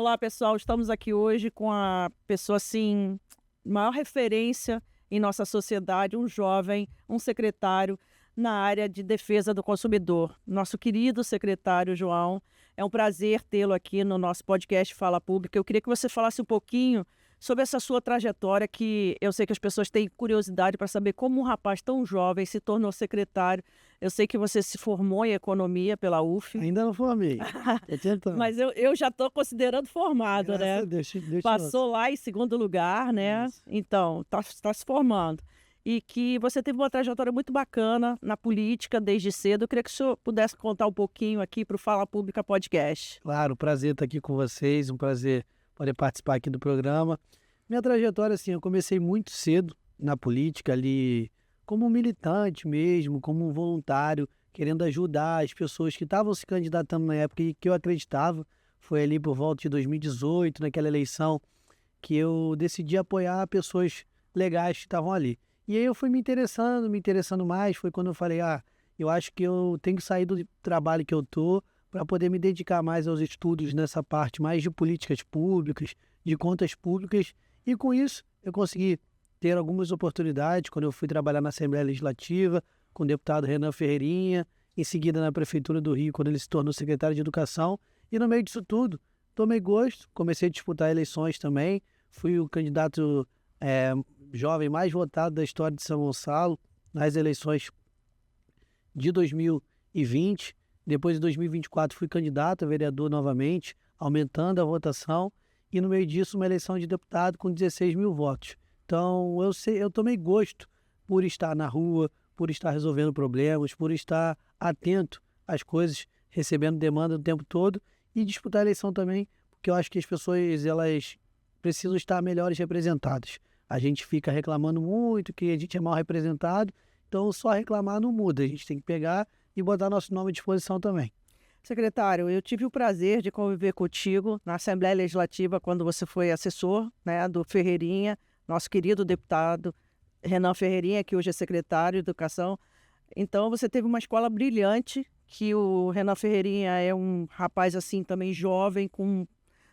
Olá, pessoal. Estamos aqui hoje com a pessoa, assim, maior referência em nossa sociedade, um jovem, um secretário na área de defesa do consumidor. Nosso querido secretário João, é um prazer tê-lo aqui no nosso podcast Fala Pública. Eu queria que você falasse um pouquinho sobre essa sua trajetória, que eu sei que as pessoas têm curiosidade para saber como um rapaz tão jovem se tornou secretário. Eu sei que você se formou em economia pela UF. Ainda não formei. Tô tentando. Mas eu já estou considerando formado, Graças né? a Deus, Deus te Passou lá em segundo lugar, né? Isso. Então, tá se formando. E que você teve uma trajetória muito bacana na política desde cedo. Eu queria que o senhor pudesse contar um pouquinho aqui para o Fala Pública Podcast. Claro, prazer estar aqui com vocês, um prazer poder participar aqui do programa. Minha trajetória, assim, eu comecei muito cedo na política ali, como um militante mesmo, como um voluntário, querendo ajudar as pessoas que estavam se candidatando na época e que eu acreditava. Foi ali por volta de 2018, naquela eleição, que eu decidi apoiar pessoas legais que estavam ali. E aí eu fui me interessando mais, foi quando eu falei, eu acho que eu tenho que sair do trabalho que eu tô para poder me dedicar mais aos estudos nessa parte mais de políticas públicas, de contas públicas, e com isso eu consegui ter algumas oportunidades quando eu fui trabalhar na Assembleia Legislativa com o deputado Renan Ferreirinha, em seguida na Prefeitura do Rio, quando ele se tornou secretário de Educação, e no meio disso tudo, tomei gosto, comecei a disputar eleições também, fui o candidato jovem mais votado da história de São Gonçalo nas eleições de 2020. Depois de 2024 fui candidato a vereador novamente, aumentando a votação, e no meio disso uma eleição de deputado com 16 mil votos. Então eu tomei gosto por estar na rua, por estar resolvendo problemas, por estar atento às coisas, recebendo demanda o tempo todo, e disputar a eleição também, porque eu acho que as pessoas elas precisam estar melhores representadas. A gente fica reclamando muito que a gente é mal representado, então só reclamar não muda, a gente tem que pegar e botar nosso nome à disposição também. Secretário, eu tive o prazer de conviver contigo na Assembleia Legislativa quando você foi assessor, né, do Ferreirinha, nosso querido deputado Renan Ferreirinha, que hoje é secretário de Educação. Então você teve uma escola brilhante, que o Renan Ferreirinha é um rapaz assim também jovem, com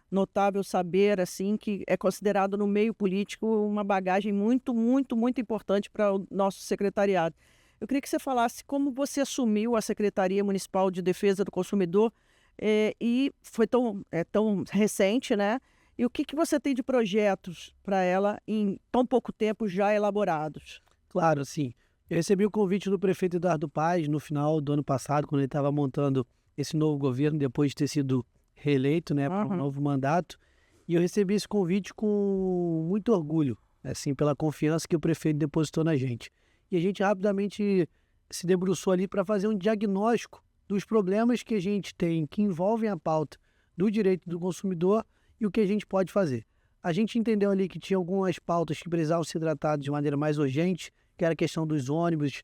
notável saber, assim, que é considerado no meio político uma bagagem muito, muito, muito importante para o nosso secretariado. Eu queria que você falasse como você assumiu a Secretaria Municipal de Defesa do Consumidor e foi tão recente, né? E o que você tem de projetos para ela em tão pouco tempo já elaborados? Claro, sim. Eu recebi o convite do prefeito Eduardo Paes no final do ano passado, quando ele estava montando esse novo governo, depois de ter sido reeleito, né, para um novo mandato. E eu recebi esse convite com muito orgulho, assim, pela confiança que o prefeito depositou na gente. E a gente rapidamente se debruçou ali para fazer um diagnóstico dos problemas que a gente tem, que envolvem a pauta do direito do consumidor e o que a gente pode fazer. A gente entendeu ali que tinha algumas pautas que precisavam ser tratadas de maneira mais urgente, que era a questão dos ônibus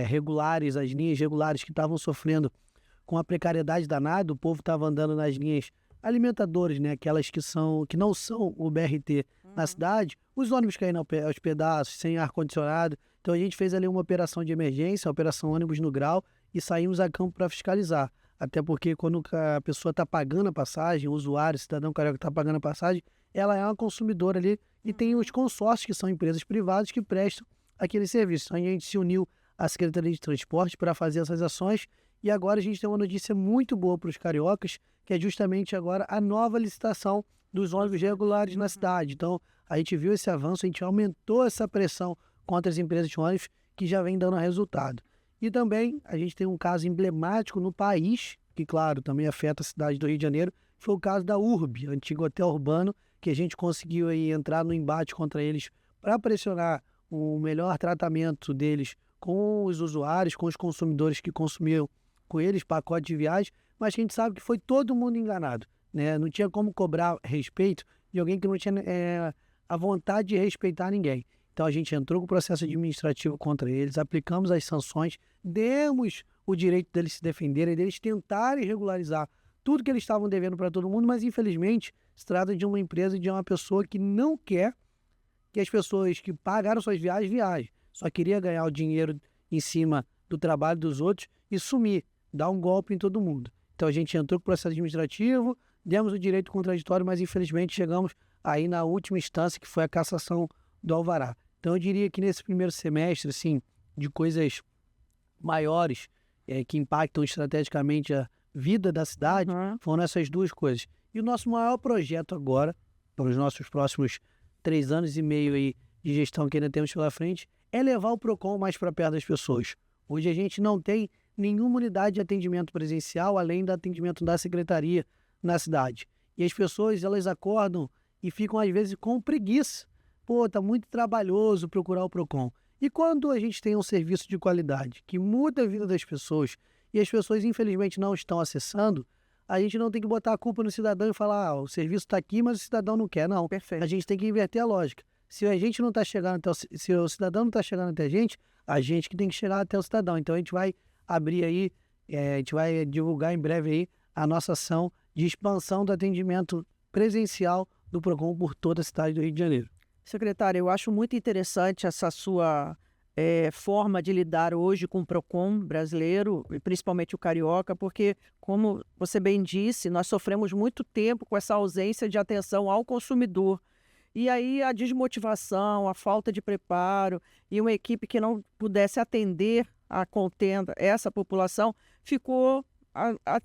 regulares, as linhas regulares que estavam sofrendo com a precariedade danada. O povo estava andando nas linhas alimentadoras, né, aquelas que não são o BRT na cidade, os ônibus caindo aos pedaços, sem ar-condicionado. Então a gente fez ali uma operação de emergência, a operação ônibus no grau, e saímos a campo para fiscalizar. Até porque quando a pessoa está pagando a passagem, o usuário, o cidadão carioca está pagando a passagem, ela é uma consumidora ali e tem os consórcios, que são empresas privadas que prestam aquele serviço. Então a gente se uniu à Secretaria de Transporte para fazer essas ações, e agora a gente tem uma notícia muito boa para os cariocas, que é justamente agora a nova licitação dos ônibus regulares na cidade. Então a gente viu esse avanço, a gente aumentou essa pressão contra as empresas de ônibus, que já vem dando resultado. E também a gente tem um caso emblemático no país, que claro, também afeta a cidade do Rio de Janeiro, foi o caso da URB, antigo hotel urbano, que a gente conseguiu aí entrar no embate contra eles para pressionar o melhor tratamento deles com os usuários, com os consumidores que consumiam com eles pacote de viagem, mas a gente sabe que foi todo mundo enganado, né? Não tinha como cobrar respeito de alguém que não tinha a vontade de respeitar ninguém. Então a gente entrou com o processo administrativo contra eles, aplicamos as sanções, demos o direito deles se defenderem, deles tentarem regularizar tudo que eles estavam devendo para todo mundo, mas infelizmente se trata de uma empresa, de uma pessoa que não quer que as pessoas que pagaram suas viagens, só queria ganhar o dinheiro em cima do trabalho dos outros e sumir, dar um golpe em todo mundo. Então a gente entrou com o processo administrativo, demos o direito contraditório, mas infelizmente chegamos aí na última instância, que foi a cassação do alvará. Então eu diria que nesse primeiro semestre, assim, de coisas maiores, que impactam estrategicamente a vida da cidade, foram essas duas coisas. E o nosso maior projeto agora, para os nossos próximos 3 anos e meio aí de gestão que ainda temos pela frente, é levar o PROCON mais para perto das pessoas. Hoje a gente não tem nenhuma unidade de atendimento presencial, além do atendimento da secretaria na cidade. E as pessoas, elas acordam e ficam, às vezes, com preguiça. Pô, tá muito trabalhoso procurar o PROCON. E quando a gente tem um serviço de qualidade que muda a vida das pessoas e as pessoas, infelizmente, não estão acessando, a gente não tem que botar a culpa no cidadão e falar, o serviço está aqui, mas o cidadão não quer. Não, Perfeito. A gente tem que inverter a lógica. Se a gente não está chegando até se o cidadão não está chegando até a gente que tem que chegar até o cidadão. Então a gente vai abrir aí, a gente vai divulgar em breve aí a nossa ação de expansão do atendimento presencial do PROCON por toda a cidade do Rio de Janeiro. Secretário, eu acho muito interessante essa sua forma de lidar hoje com o PROCON brasileiro, e principalmente o carioca, porque, como você bem disse, nós sofremos muito tempo com essa ausência de atenção ao consumidor. E aí a desmotivação, a falta de preparo e uma equipe que não pudesse atender a contenda, essa população, ficou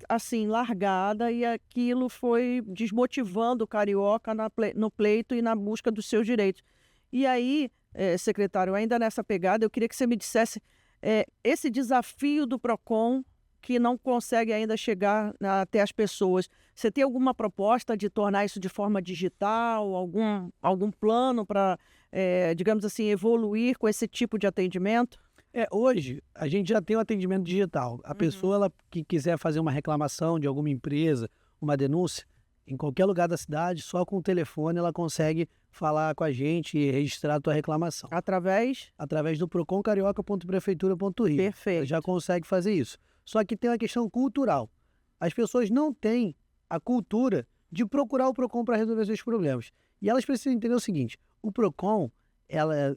assim, largada, e aquilo foi desmotivando o carioca no pleito e na busca dos seus direitos. E aí, secretário, ainda nessa pegada, eu queria que você me dissesse esse desafio do PROCON que não consegue ainda chegar até as pessoas. Você tem alguma proposta de tornar isso de forma digital, algum plano para, digamos assim, evoluir com esse tipo de atendimento? Hoje, a gente já tem o atendimento digital. A pessoa que quiser fazer uma reclamação de alguma empresa, uma denúncia, em qualquer lugar da cidade, só com o telefone ela consegue falar com a gente e registrar a tua reclamação. Através? Através do procon-carioca.prefeitura.rio. Perfeito. Ela já consegue fazer isso. Só que tem uma questão cultural. As pessoas não têm a cultura de procurar o PROCON para resolver seus problemas. E elas precisam entender o seguinte, o PROCON, ela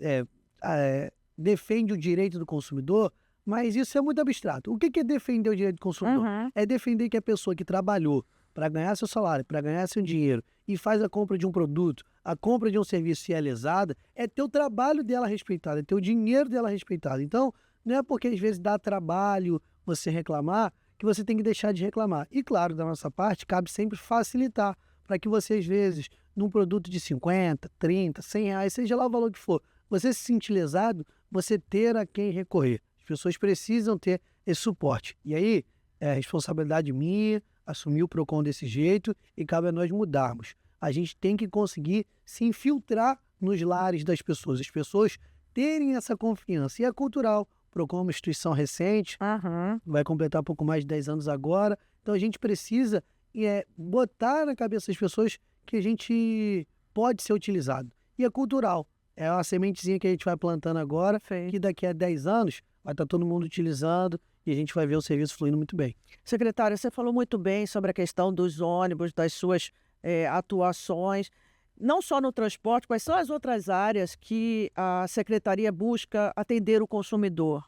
defende o direito do consumidor, mas isso é muito abstrato. O que é defender o direito do consumidor? É defender que a pessoa que trabalhou para ganhar seu salário, para ganhar seu dinheiro e faz a compra de um produto, a compra de um serviço realizada, é ter o trabalho dela respeitado, é ter o dinheiro dela respeitado. Então, não é porque às vezes dá trabalho você reclamar que você tem que deixar de reclamar. E claro, da nossa parte, cabe sempre facilitar para que você, às vezes, num produto de 50, 30, 100 reais, seja lá o valor que for, você se sentir lesado, você ter a quem recorrer. As pessoas precisam ter esse suporte. E aí, é responsabilidade minha assumir o PROCON desse jeito e cabe a nós mudarmos. A gente tem que conseguir se infiltrar nos lares das pessoas, as pessoas terem essa confiança. E é cultural. O PROCON é uma instituição recente, vai completar pouco mais de 10 anos agora. Então a gente precisa botar na cabeça das pessoas que a gente pode ser utilizado. E é cultural. É uma sementezinha que a gente vai plantando agora, que daqui a 10 anos vai estar todo mundo utilizando e a gente vai ver o serviço fluindo muito bem. Secretário, você falou muito bem sobre a questão dos ônibus, das suas atuações, não só no transporte, quais são as outras áreas que a Secretaria busca atender o consumidor?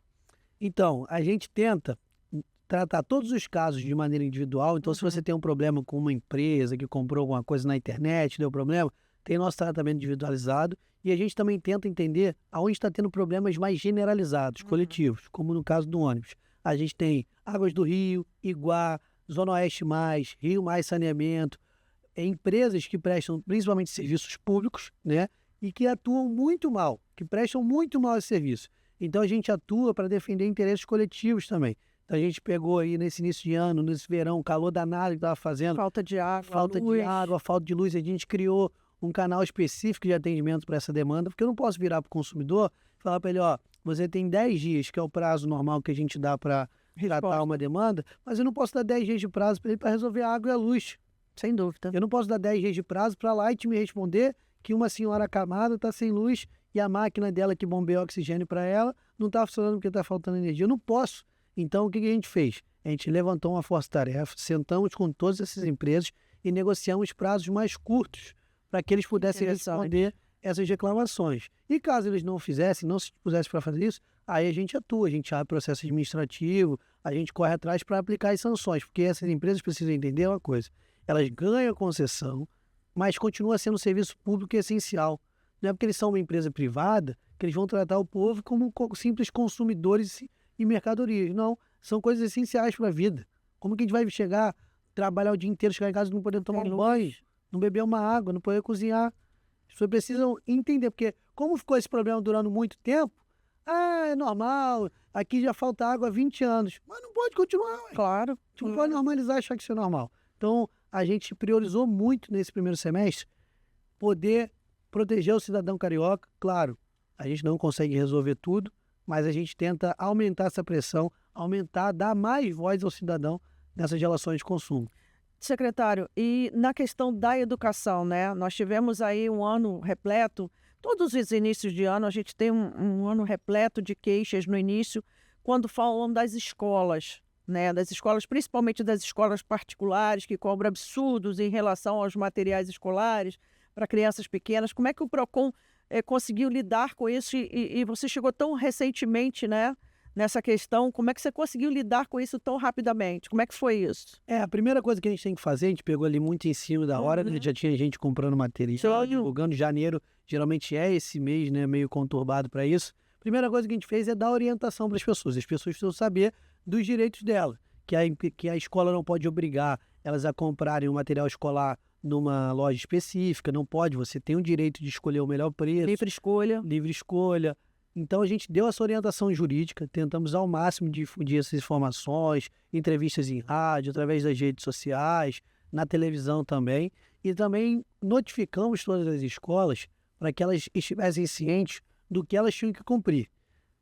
Então, a gente tenta tratar todos os casos de maneira individual. Então, se você tem um problema com uma empresa que comprou alguma coisa na internet, deu problema, tem nosso tratamento individualizado. E a gente também tenta entender aonde está tendo problemas mais generalizados, coletivos, como no caso do ônibus. A gente tem Águas do Rio, Iguá, Zona Oeste Mais, Rio Mais Saneamento, empresas que prestam principalmente serviços públicos, né? E que atuam muito mal, que prestam muito mal esse serviço. Então a gente atua para defender interesses coletivos também. Então a gente pegou aí nesse início de ano, nesse verão, calor danado que estava fazendo. Falta de água, falta de luz. A gente criou um canal específico de atendimento para essa demanda, porque eu não posso virar para o consumidor e falar para ele, você tem 10 dias, que é o prazo normal que a gente dá para tratar uma demanda, mas eu não posso dar 10 dias de prazo para ele para resolver a água e a luz. Sem dúvida. Eu não posso dar 10 dias de prazo para a Light me responder que uma senhora acamada está sem luz e a máquina dela que bombeia oxigênio para ela não está funcionando porque está faltando energia. Eu não posso. Então, o que a gente fez? A gente levantou uma força-tarefa, sentamos com todas essas empresas e negociamos prazos mais curtos para que eles pudessem responder essas reclamações. E caso eles não fizessem, não se pusessem para fazer isso, aí a gente atua, a gente abre processo administrativo, a gente corre atrás para aplicar as sanções, porque essas empresas precisam entender uma coisa. elas ganham concessão, mas continua sendo um serviço público essencial. Não é porque eles são uma empresa privada que eles vão tratar o povo como simples consumidores e mercadorias. Não, são coisas essenciais para a vida. Como que a gente vai chegar, trabalhar o dia inteiro, chegar em casa e não poder tomar um banho, não beber uma água, não poder cozinhar? As pessoas precisam entender, porque como ficou esse problema durando muito tempo, é normal, aqui já falta água há 20 anos. Mas não pode continuar, ué. Claro. Não pode normalizar e achar que isso é normal. Então, a gente priorizou muito nesse primeiro semestre poder proteger o cidadão carioca. Claro, a gente não consegue resolver tudo, mas a gente tenta aumentar essa pressão, dar mais voz ao cidadão nessas relações de consumo. Secretário, e na questão da educação, né? Nós tivemos aí um ano repleto, todos os inícios de ano, a gente tem um ano repleto de queixas no início, quando falam das escolas, né? Das escolas, principalmente das escolas particulares, que cobram absurdos em relação aos materiais escolares para crianças pequenas. Como é que o PROCON conseguiu lidar com isso? E você chegou tão recentemente, né? Nessa questão, como é que você conseguiu lidar com isso tão rapidamente? Como é que foi isso? A primeira coisa que a gente tem que fazer, a gente pegou ali muito em cima da hora, né? Já tinha gente comprando material, divulgando. Janeiro geralmente é esse mês, né? Meio conturbado para isso. Primeira coisa que a gente fez é dar orientação para as pessoas. As pessoas precisam saber dos direitos dela, que a escola não pode obrigar elas a comprarem um material escolar numa loja específica, não pode, você tem o direito de escolher o melhor preço. Livre escolha. Livre escolha. Então, a gente deu essa orientação jurídica, tentamos ao máximo difundir essas informações, entrevistas em rádio, através das redes sociais, na televisão também, e também notificamos todas as escolas para que elas estivessem cientes do que elas tinham que cumprir.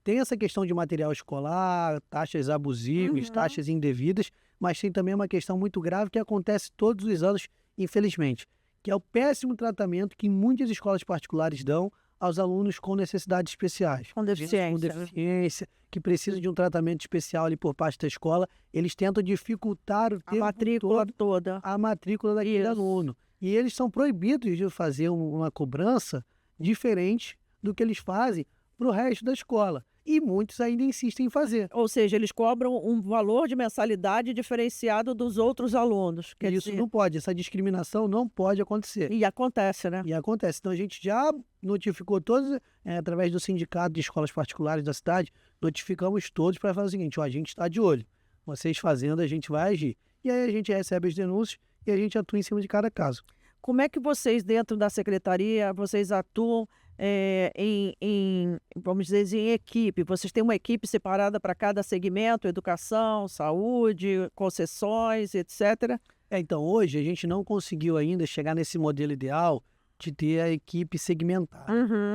Tem essa questão de material escolar, taxas abusivas, taxas indevidas, mas tem também uma questão muito grave que acontece todos os anos, infelizmente, que é o péssimo tratamento que muitas escolas particulares dão aos alunos com necessidades especiais. Com deficiência. Que precisam de um tratamento especial ali por parte da escola. Eles tentam dificultar o tempo matrícula toda. A matrícula daquele aluno. E eles são proibidos de fazer uma cobrança diferente do que eles fazem para o resto da escola. E muitos ainda insistem em fazer. Ou seja, eles cobram um valor de mensalidade diferenciado dos outros alunos. Isso não pode, essa discriminação não pode acontecer. E acontece, né? E acontece. Então a gente já notificou todos, através do sindicato de escolas particulares da cidade, notificamos todos para fazer o seguinte: a gente está de olho. Vocês fazendo, a gente vai agir. E aí a gente recebe as denúncias e a gente atua em cima de cada caso. Como é que vocês, dentro da secretaria, vocês atuam vamos dizer, em equipe? Vocês têm uma equipe separada para cada segmento, educação, saúde, concessões, etc.? Então, hoje a gente não conseguiu ainda chegar nesse modelo ideal de ter a equipe segmentada.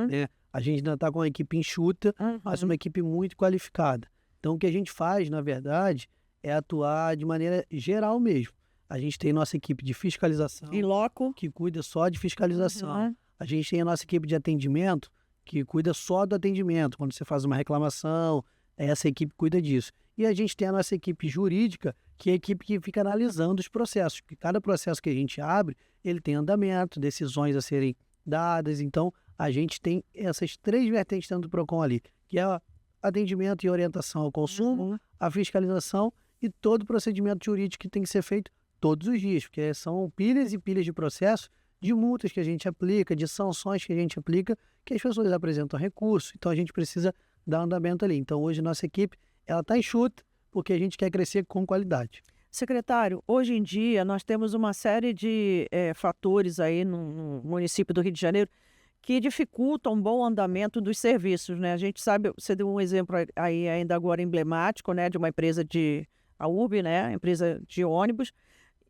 Né? A gente ainda está com uma equipe enxuta, mas uma equipe muito qualificada. Então, o que a gente faz, na verdade, é atuar de maneira geral mesmo. A gente tem nossa equipe de fiscalização, em loco, que cuida só de fiscalização. A gente tem a nossa equipe de atendimento, que cuida só do atendimento. Quando você faz uma reclamação, essa equipe cuida disso. E a gente tem a nossa equipe jurídica, que é a equipe que fica analisando os processos. Porque cada processo que a gente abre, ele tem andamento, decisões a serem dadas. Então, a gente tem essas três vertentes dentro do PROCON ali, que é atendimento e orientação ao consumo, a fiscalização e todo o procedimento jurídico que tem que ser feito todos os dias, porque são pilhas e pilhas de processos, de multas que a gente aplica, de sanções que a gente aplica, que as pessoas apresentam recurso. Então, a gente precisa dar andamento ali. Então, hoje, nossa equipe está enxuta, porque a gente quer crescer com qualidade. Secretário, hoje em dia nós temos uma série de fatores aí no município do Rio de Janeiro que dificultam um bom andamento dos serviços, né? A gente sabe, você deu um exemplo aí ainda agora emblemático, né, de uma empresa a URB, né, empresa de ônibus,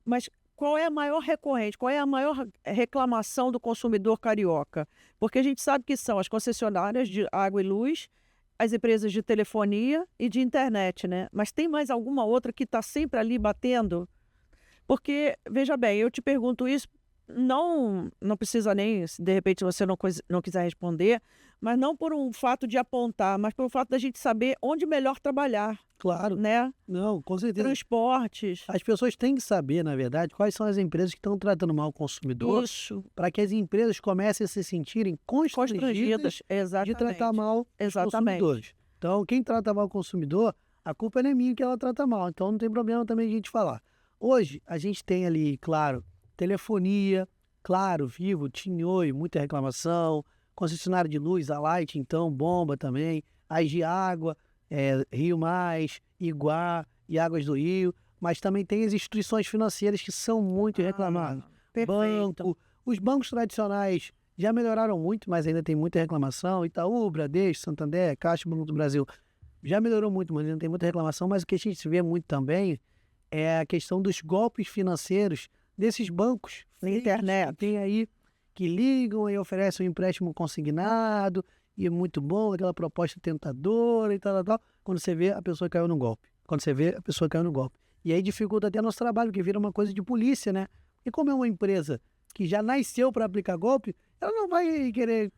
mas qual é a maior recorrente, qual é a maior reclamação do consumidor carioca? Porque a gente sabe que são as concessionárias de água e luz, as empresas de telefonia e de internet, né? Mas tem mais alguma outra que está sempre ali batendo? Porque, veja bem, eu te pergunto isso, não precisa nem, se de repente você não quiser responder, mas não por um fato de apontar, mas por um fato da gente saber onde melhor trabalhar. Claro. Né? Não, com certeza. Transportes. As pessoas têm que saber, na verdade, quais são as empresas que estão tratando mal o consumidor, para que as empresas comecem a se sentirem constrangidas de tratar mal os consumidores. Então, quem trata mal o consumidor, a culpa não é minha que ela trata mal. Então, não tem problema também a gente falar. Hoje, a gente tem ali, claro, telefonia, Claro, Vivo, TIM, Oi, muita reclamação, concessionária de luz, a Light, então, bomba também, as de água, Rio Mais, Iguá e Águas do Rio, mas também tem as instituições financeiras que são muito reclamadas. Perfeito. Banco, os bancos tradicionais já melhoraram muito, mas ainda tem muita reclamação. Itaú, Bradesco, Santander, Caixa, Banco do Brasil, já melhorou muito, mas ainda tem muita reclamação. Mas o que a gente vê muito também é a questão dos golpes financeiros desses bancos Na fakes internet. que tem aí, que ligam e oferecem um empréstimo consignado, e é muito bom, aquela proposta tentadora e tal. Quando você vê, a pessoa caiu no golpe. E aí dificulta até nosso trabalho, porque vira uma coisa de polícia, né? E como é uma empresa que já nasceu para aplicar golpe, ela não vai querer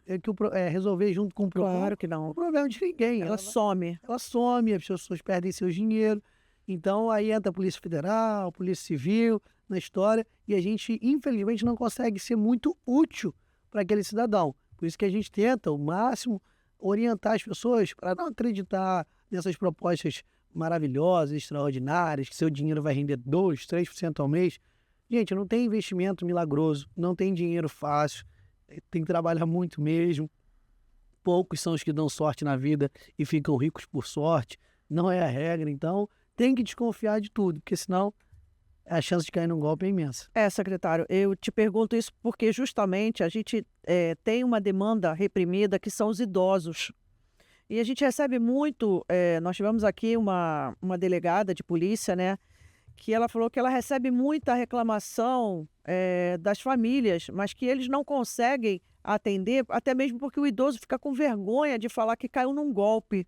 resolver junto com o Claro que não. o problema de ninguém. Ela some. Ela some, as pessoas perdem seu dinheiro. Então aí entra a Polícia Federal, a Polícia Civil na história, e a gente, infelizmente, não consegue ser muito útil para aquele cidadão. Por isso que a gente tenta, ao máximo, orientar as pessoas para não acreditar nessas propostas maravilhosas, extraordinárias, que seu dinheiro vai render 2%, 3% ao mês. Gente, não tem investimento milagroso, não tem dinheiro fácil, tem que trabalhar muito mesmo. Poucos são os que dão sorte na vida e ficam ricos por sorte. Não é a regra, então tem que desconfiar de tudo, porque senão a chance de cair num golpe é imensa. Secretário, eu te pergunto isso porque justamente a gente tem uma demanda reprimida que são os idosos. E a gente recebe muito, nós tivemos aqui uma delegada de polícia, né, que ela falou que ela recebe muita reclamação das famílias, mas que eles não conseguem atender, até mesmo porque o idoso fica com vergonha de falar que caiu num golpe.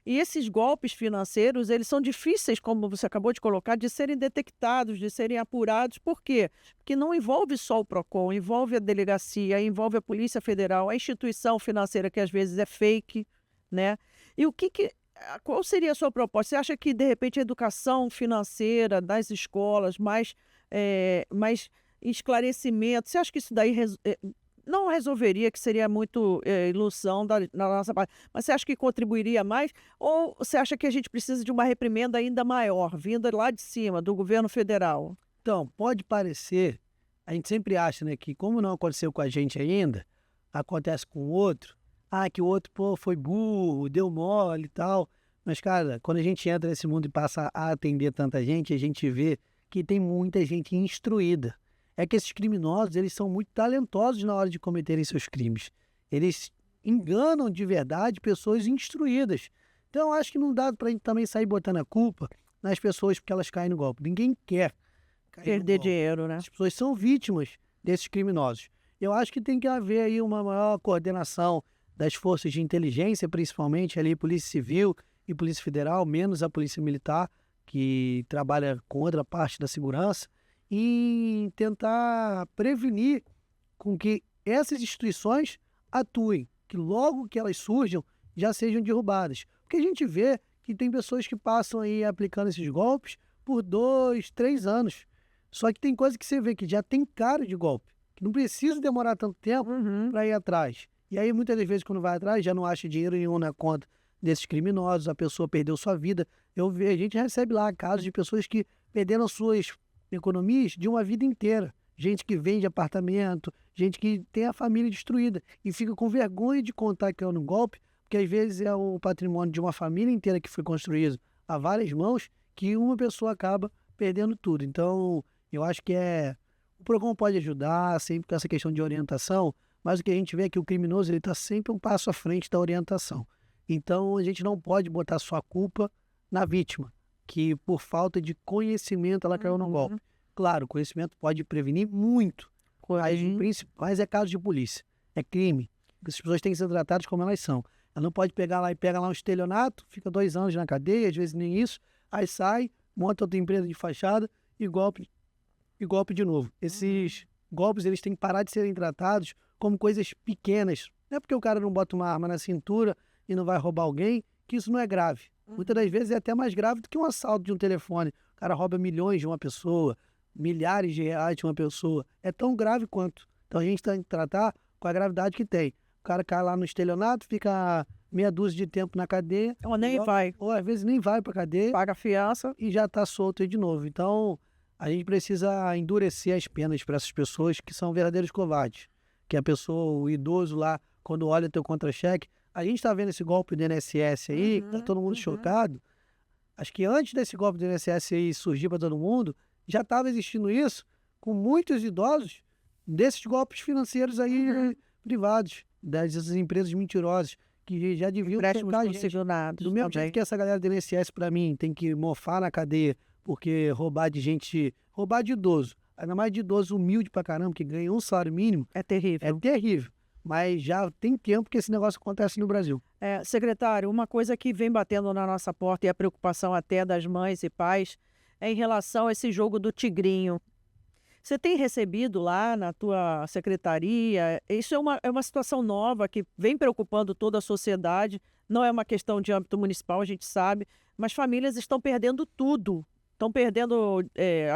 E esses golpes financeiros, eles são difíceis, como você acabou de colocar, de serem detectados, de serem apurados. Por quê? Porque não envolve só o PROCON, envolve a delegacia, envolve a Polícia Federal, a instituição financeira que às vezes é fake, né? E qual seria a sua proposta? Você acha que, de repente, a educação financeira das escolas, mais esclarecimento, você acha que isso daí não resolveria, que seria muito ilusão da nossa parte, mas você acha que contribuiria mais? Ou você acha que a gente precisa de uma reprimenda ainda maior, vinda lá de cima, do governo federal? Então, pode parecer, a gente sempre acha, né, que como não aconteceu com a gente ainda, acontece com o outro, que o outro, foi burro, deu mole e tal. Mas, cara, quando a gente entra nesse mundo e passa a atender tanta gente, a gente vê que tem muita gente instruída. É que esses criminosos, eles são muito talentosos na hora de cometerem seus crimes. Eles enganam de verdade pessoas instruídas. Então, eu acho que não dá para a gente também sair botando a culpa nas pessoas porque elas caem no golpe. Ninguém quer cair no Perder golpe. dinheiro, né? As pessoas são vítimas desses criminosos. Eu acho que tem que haver aí uma maior coordenação das forças de inteligência, principalmente ali Polícia Civil e Polícia Federal, menos a Polícia Militar, que trabalha com outra parte da segurança, e tentar prevenir com que essas instituições atuem, que logo que elas surjam, já sejam derrubadas. Porque a gente vê que tem pessoas que passam aí aplicando esses golpes por 2, 3 anos. Só que tem coisa que você vê que já tem cara de golpe, que não precisa demorar tanto tempo para ir atrás. E aí, muitas das vezes, quando vai atrás, já não acha dinheiro nenhum na conta desses criminosos, a pessoa perdeu sua vida. A gente recebe lá casos de pessoas que perderam suas economias de uma vida inteira. Gente que vende apartamento, gente que tem a família destruída e fica com vergonha de contar que é um golpe, porque às vezes é o patrimônio de uma família inteira que foi construído a várias mãos, que uma pessoa acaba perdendo tudo. Então, eu acho que o PROCON pode ajudar sempre com essa questão de orientação, mas o que a gente vê é que o criminoso está sempre um passo à frente da orientação. Então, a gente não pode botar só a culpa na vítima, que por falta de conhecimento ela caiu no golpe. Claro, o conhecimento pode prevenir muito, mas o principal é caso de polícia, é crime. As pessoas têm que ser tratadas como elas são. Ela não pode pegar lá e pega lá um estelionato, fica 2 anos na cadeia, às vezes nem isso, aí sai, monta outra empresa de fachada e golpe de novo. Esses golpes, eles têm que parar de serem tratados como coisas pequenas. Não é porque o cara não bota uma arma na cintura e não vai roubar alguém, que isso não é grave. Muitas das vezes é até mais grave do que um assalto de um telefone. O cara rouba milhões de uma pessoa, milhares de reais de uma pessoa. É tão grave quanto. Então a gente tem que tratar com a gravidade que tem. O cara cai lá no estelionato, fica meia dúzia de tempo na cadeia. Ou nem vai. Ou às vezes nem vai pra cadeia. Paga fiança. E já tá solto aí de novo. Então a gente precisa endurecer as penas para essas pessoas que são verdadeiros covardes. Que a pessoa, o idoso lá, quando olha teu contra-cheque, a gente está vendo esse golpe do INSS aí, tá todo mundo chocado. Acho que antes desse golpe do INSS aí surgir para todo mundo, já estava existindo isso com muitos idosos desses golpes financeiros aí privados, dessas empresas mentirosas, que já deviam Empréstimos tocar a gente. consignados Do mesmo também. jeito que essa galera do INSS, para mim, tem que mofar na cadeia, porque roubar de idoso, ainda mais de idoso humilde pra caramba, que ganha um salário mínimo, É terrível. é terrível. Mas já tem tempo que esse negócio acontece no Brasil. Secretário, uma coisa que vem batendo na nossa porta e a preocupação até das mães e pais é em relação a esse jogo do tigrinho. Você tem recebido lá na tua secretaria? Isso é uma situação nova que vem preocupando toda a sociedade. Não é uma questão de âmbito municipal, a gente sabe, mas famílias estão perdendo tudo. Estão perdendo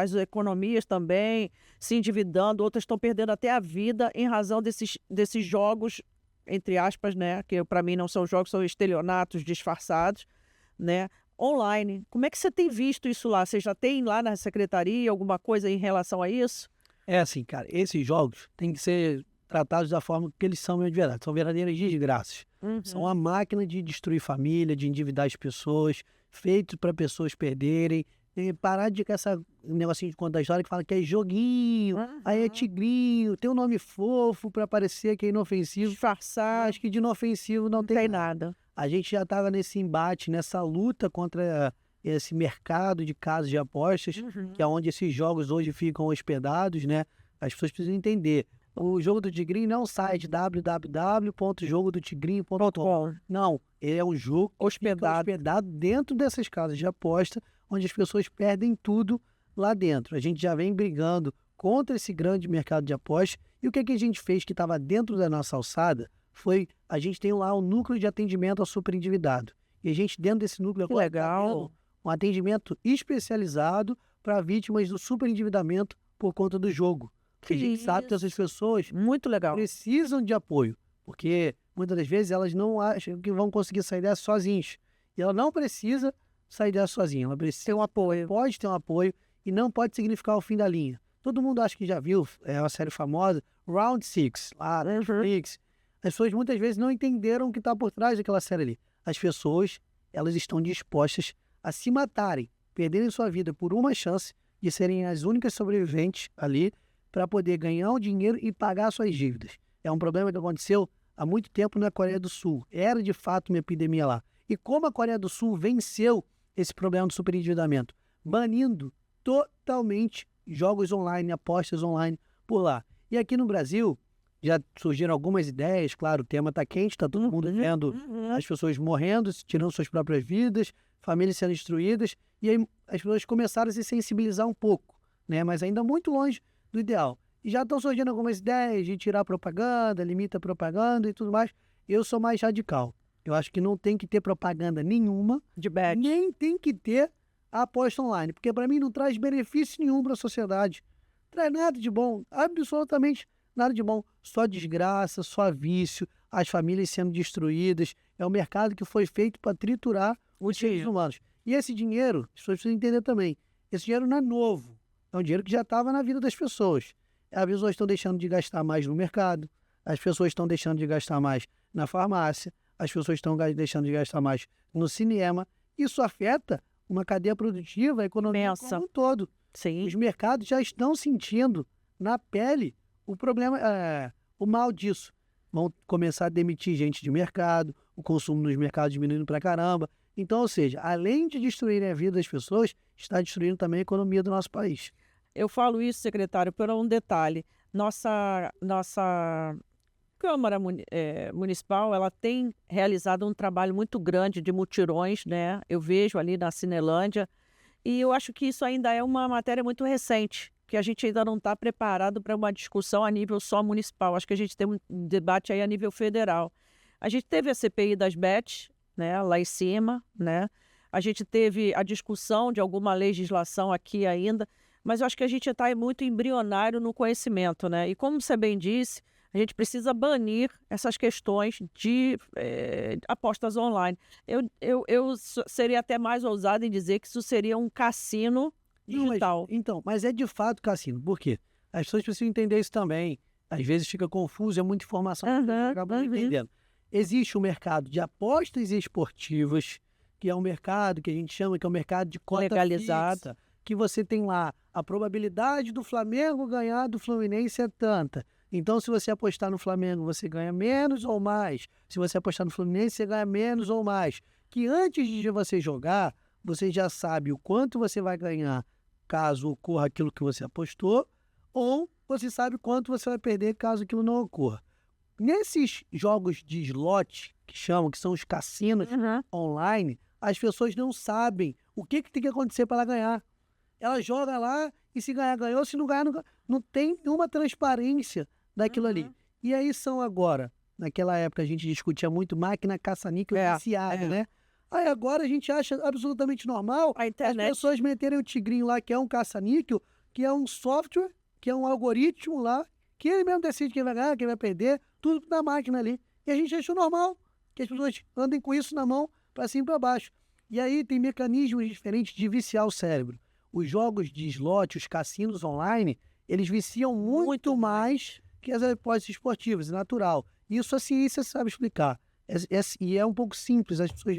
as economias também, se endividando, outras estão perdendo até a vida em razão desses jogos, entre aspas, né? Que para mim não são jogos, são estelionatos disfarçados, né? Online. Como é que você tem visto isso lá? Você já tem lá na secretaria alguma coisa em relação a isso? É assim, cara, esses jogos têm que ser tratados da forma que eles são mesmo de verdade. São verdadeiras desgraças. São a máquina de destruir família, de endividar as pessoas, feito para pessoas perderem. E parar de com essa negocinho de contar história que fala que é joguinho, aí é tigrinho, tem um nome fofo para parecer que é inofensivo. Disfarçar, Acho que de inofensivo não não tem tem nada. nada. A gente já estava nesse embate, nessa luta contra esse mercado de casas de apostas, que é onde esses jogos hoje ficam hospedados, né? As pessoas precisam entender. O Jogo do Tigrinho não é um site www.jogodotigrinho.com. Bom, Não, ele é um jogo que fica hospedado dentro dessas casas de aposta, onde as pessoas perdem tudo lá dentro. A gente já vem brigando contra esse grande mercado de apostas. E o que a gente fez que estava dentro da nossa alçada foi, a gente tem lá um núcleo de atendimento ao superendividado. E a gente, dentro desse núcleo, que agora tá legal. tendo um atendimento especializado para vítimas do superendividamento por conta do jogo. Porque a gente sabe que essas pessoas Muito legal. precisam de apoio, porque muitas das vezes elas não acham que vão conseguir sair dessa sozinhas. E ela não precisa sair dessa sozinha, ela precisa, Tem um apoio. pode ter um apoio e não pode significar o fim da linha. Todo mundo acha que já viu, é uma série famosa, Round Six, lá na Netflix. As pessoas muitas vezes não entenderam o que está por trás daquela série ali. As pessoas, elas estão dispostas a se matarem, perderem sua vida por uma chance de serem as únicas sobreviventes ali para poder ganhar o dinheiro e pagar suas dívidas. É um problema que aconteceu há muito tempo na Coreia do Sul. Era de fato uma epidemia lá. E como a Coreia do Sul venceu esse problema do superendividamento? Banindo totalmente jogos online, apostas online por lá. E aqui no Brasil já surgiram algumas ideias, claro, o tema está quente, está todo mundo vendo as pessoas morrendo, tirando suas próprias vidas, famílias sendo destruídas, e aí as pessoas começaram a se sensibilizar um pouco, né? Mas ainda muito longe do ideal. E já estão surgindo algumas ideias de tirar propaganda, limita a propaganda e tudo mais. Eu sou mais radical. Eu acho que não tem que ter propaganda nenhuma, De bet. nem tem que ter a aposta online, porque para mim não traz benefício nenhum para a sociedade. Não traz nada de bom, absolutamente nada de bom. Só desgraça, só vício, as famílias sendo destruídas. É um mercado que foi feito para triturar os seres humanos. E esse dinheiro, as pessoas precisam entender também, esse dinheiro não é novo. É um dinheiro que já estava na vida das pessoas. As pessoas estão deixando de gastar mais no mercado, as pessoas estão deixando de gastar mais na farmácia, as pessoas estão deixando de gastar mais no cinema. Isso afeta uma cadeia produtiva, a economia como um todo. Sim. Os mercados já estão sentindo na pele o problema, o mal disso. Vão começar a demitir gente de mercado, o consumo nos mercados diminuindo pra caramba. Então, ou seja, além de destruírem a vida das pessoas, está destruindo também a economia do nosso país. Eu falo isso, secretário, por um detalhe. Nossa Câmara Municipal, ela tem realizado um trabalho muito grande de mutirões, né? Eu vejo ali na Cinelândia, e eu acho que isso ainda é uma matéria muito recente, que a gente ainda não está preparado para uma discussão a nível só municipal. Acho que a gente tem um debate aí a nível federal. A gente teve a CPI das bets, né, lá em cima, né? A gente teve a discussão de alguma legislação aqui ainda, mas eu acho que a gente está muito embrionário no conhecimento, né? E como você bem disse, a gente precisa banir essas questões de apostas online. Eu seria até mais ousada em dizer que isso seria um cassino digital. Mas é de fato cassino. Por quê? As pessoas precisam entender isso também. Às vezes fica confuso, é muita informação que você acaba não entendendo. Existe um mercado de apostas esportivas, que é um mercado que a gente chama que é um mercado de cota legalizado, fixa, que você tem lá a probabilidade do Flamengo ganhar do Fluminense é tanta. Então, se você apostar no Flamengo, você ganha menos ou mais. Se você apostar no Fluminense, você ganha menos ou mais. Que antes de você jogar, você já sabe o quanto você vai ganhar caso ocorra aquilo que você apostou, ou você sabe quanto você vai perder caso aquilo não ocorra. Nesses jogos de slot, que chamam, que são os cassinos online, as pessoas não sabem o que tem que acontecer para ela ganhar. Ela joga lá e se ganhar, ganhou. Se não ganhar, não ganhou. Não tem nenhuma transparência daquilo ali. E aí são agora, naquela época a gente discutia muito máquina caça-níquel viciada, né? Aí agora a gente acha absolutamente normal as pessoas meterem o tigrinho lá, que é um caça-níquel, que é um software, que é um algoritmo lá, que ele mesmo decide quem vai ganhar, quem vai perder, tudo na máquina ali. E a gente achou normal que as pessoas andem com isso na mão, para cima e para baixo. E aí tem mecanismos diferentes de viciar o cérebro. Os jogos de slot, os cassinos online, eles viciam muito mais que as apostas esportivas, é natural. Isso a ciência sabe explicar. E é um pouco simples, as pessoas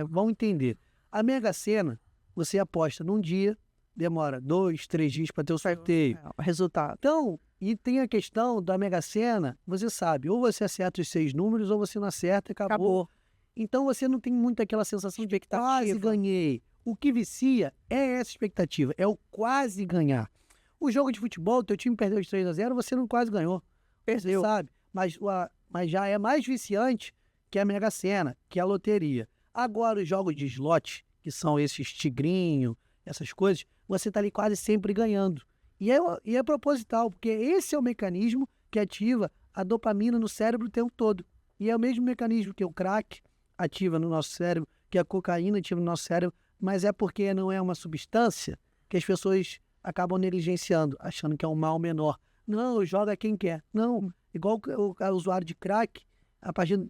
vão entender. A Mega Sena, você aposta num dia, demora 2, 3 dias para ter o sorteio. O resultado. Então, e tem a questão da Mega Sena, você sabe, ou você acerta os 6 números, ou você não acerta e acabou. Então você não tem muito aquela sensação de quase ganhei. O que vicia é essa expectativa, é o quase ganhar. O jogo de futebol, teu time perdeu de 3-0, você não quase ganhou. Perdeu. Sabe? Mas já é mais viciante que a Mega Sena, que é a loteria. Agora, os jogos de slot, que são esses tigrinho, essas coisas, você está ali quase sempre ganhando. E é proposital, porque esse é o mecanismo que ativa a dopamina no cérebro o tempo todo. E é o mesmo mecanismo que o crack ativa no nosso cérebro, que a cocaína ativa no nosso cérebro, mas é porque não é uma substância que as pessoas acabam negligenciando, achando que é um mal menor. Não, joga quem quer. Não, igual o usuário de crack, a partir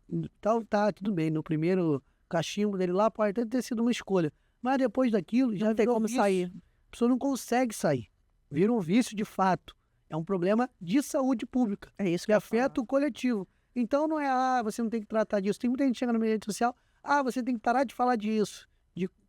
tal, tá tudo bem, no primeiro cachimbo dele lá pode até ter sido uma escolha, mas depois daquilo já não tem como vício. sair. A pessoa não consegue sair. Vira um vício de fato. É um problema de saúde pública. É isso que afeta o coletivo. Então não é, você não tem que tratar disso. Tem muita gente que chega na minha rede social, você tem que parar de falar disso.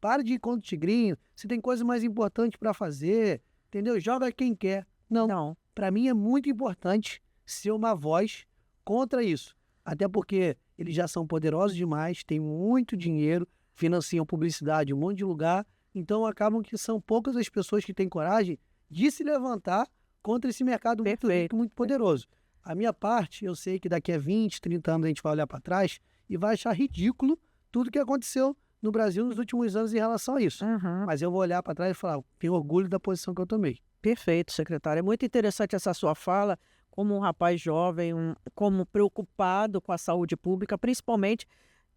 Para de ir contra o tigrinho, você tem coisa mais importante para fazer, entendeu? Joga quem quer. Não. Para mim é muito importante ser uma voz contra isso. Até porque eles já são poderosos demais, têm muito dinheiro, financiam publicidade em um monte de lugar, então acabam que são poucas as pessoas que têm coragem de se levantar contra esse mercado muito rico, muito poderoso. A minha parte, eu sei que daqui a 20, 30 anos a gente vai olhar para trás e vai achar ridículo tudo que aconteceu no Brasil nos últimos anos em relação a isso. Mas eu vou olhar para trás e falar, tenho orgulho da posição que eu tomei. Perfeito, secretário. É muito interessante essa sua fala, como um rapaz jovem, como preocupado com a saúde pública, principalmente.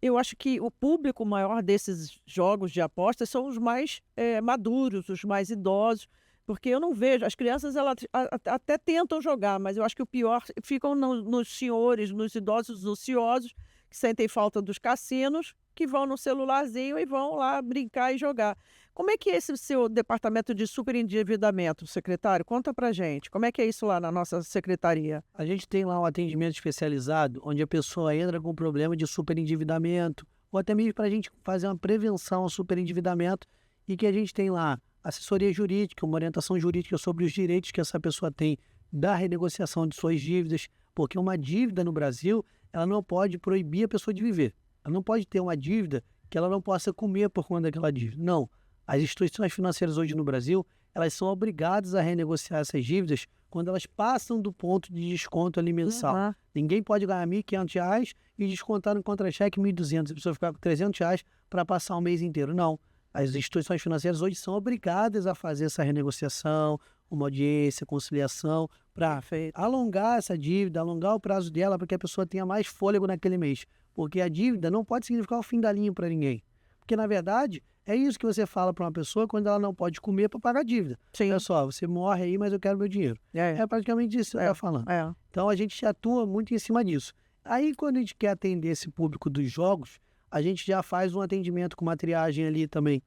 Eu acho que o público maior desses jogos de apostas são os mais maduros, os mais idosos, porque eu não vejo, as crianças elas até tentam jogar, mas eu acho que o pior ficam nos senhores, nos idosos ociosos, que sentem falta dos cassinos, que vão no celularzinho e vão lá brincar e jogar. Como é que é esse seu departamento de superendividamento, secretário? Conta pra gente. Como é que é isso lá na nossa secretaria? A gente tem lá um atendimento especializado, onde a pessoa entra com problema de superendividamento, ou até mesmo para a gente fazer uma prevenção ao superendividamento, e que a gente tem lá assessoria jurídica, uma orientação jurídica sobre os direitos que essa pessoa tem da renegociação de suas dívidas, porque uma dívida no Brasil, ela não pode proibir a pessoa de viver. Ela não pode ter uma dívida que ela não possa comer por conta daquela dívida. Não. As instituições financeiras hoje no Brasil, elas são obrigadas a renegociar essas dívidas quando elas passam do ponto de desconto ali mensal. Ninguém pode ganhar R$ 1.500 e descontar no contra-cheque R$ 1.200. A pessoa ficar com R$ 300 para passar o mês inteiro. Não. As instituições financeiras hoje são obrigadas a fazer essa renegociação, uma audiência, conciliação, para alongar essa dívida, alongar o prazo dela, para que a pessoa tenha mais fôlego naquele mês. Porque a dívida não pode significar o fim da linha para ninguém. Porque, na verdade, é isso que você fala para uma pessoa quando ela não pode comer para pagar a dívida. Sim. Olha só, você morre aí, mas eu quero meu dinheiro. É praticamente isso que você está falando. Então, a gente atua muito em cima disso. Aí, quando a gente quer atender esse público dos jogos, a gente já faz um atendimento com uma triagem ali também,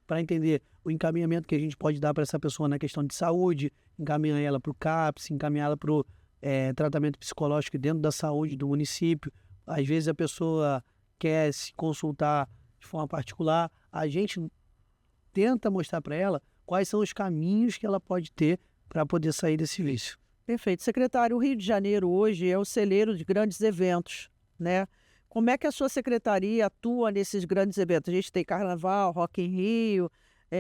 para entender o encaminhamento que a gente pode dar para essa pessoa na questão de saúde, encaminhar ela para o CAPS, encaminhar ela para o tratamento psicológico dentro da saúde do município. Às vezes a pessoa quer se consultar de forma particular, a gente tenta mostrar para ela quais são os caminhos que ela pode ter para poder sair desse vício. Perfeito. Secretário, o Rio de Janeiro hoje é o celeiro de grandes eventos, né? Como é que a sua secretaria atua nesses grandes eventos? A gente tem Carnaval, Rock in Rio,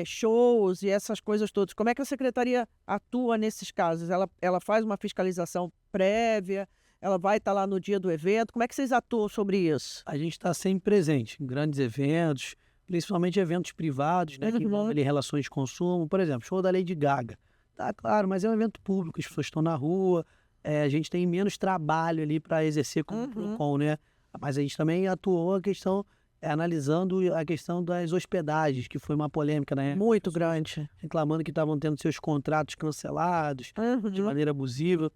shows e essas coisas todas. Como é que a secretaria atua nesses casos? Ela faz uma fiscalização prévia? Ela vai estar lá no dia do evento? Como é que vocês atuam sobre isso? A gente está sempre presente em grandes eventos, principalmente eventos privados, né, que envolvem ali relações de consumo. Por exemplo, show da Lady Gaga. Tá, claro, mas é um evento público, as pessoas estão na rua, a gente tem menos trabalho ali para exercer como PROCON, né? Mas a gente também atuou a questão, analisando a questão das hospedagens, que foi uma polêmica, né? Muito grande. Reclamando que estavam tendo seus contratos cancelados de maneira abusiva.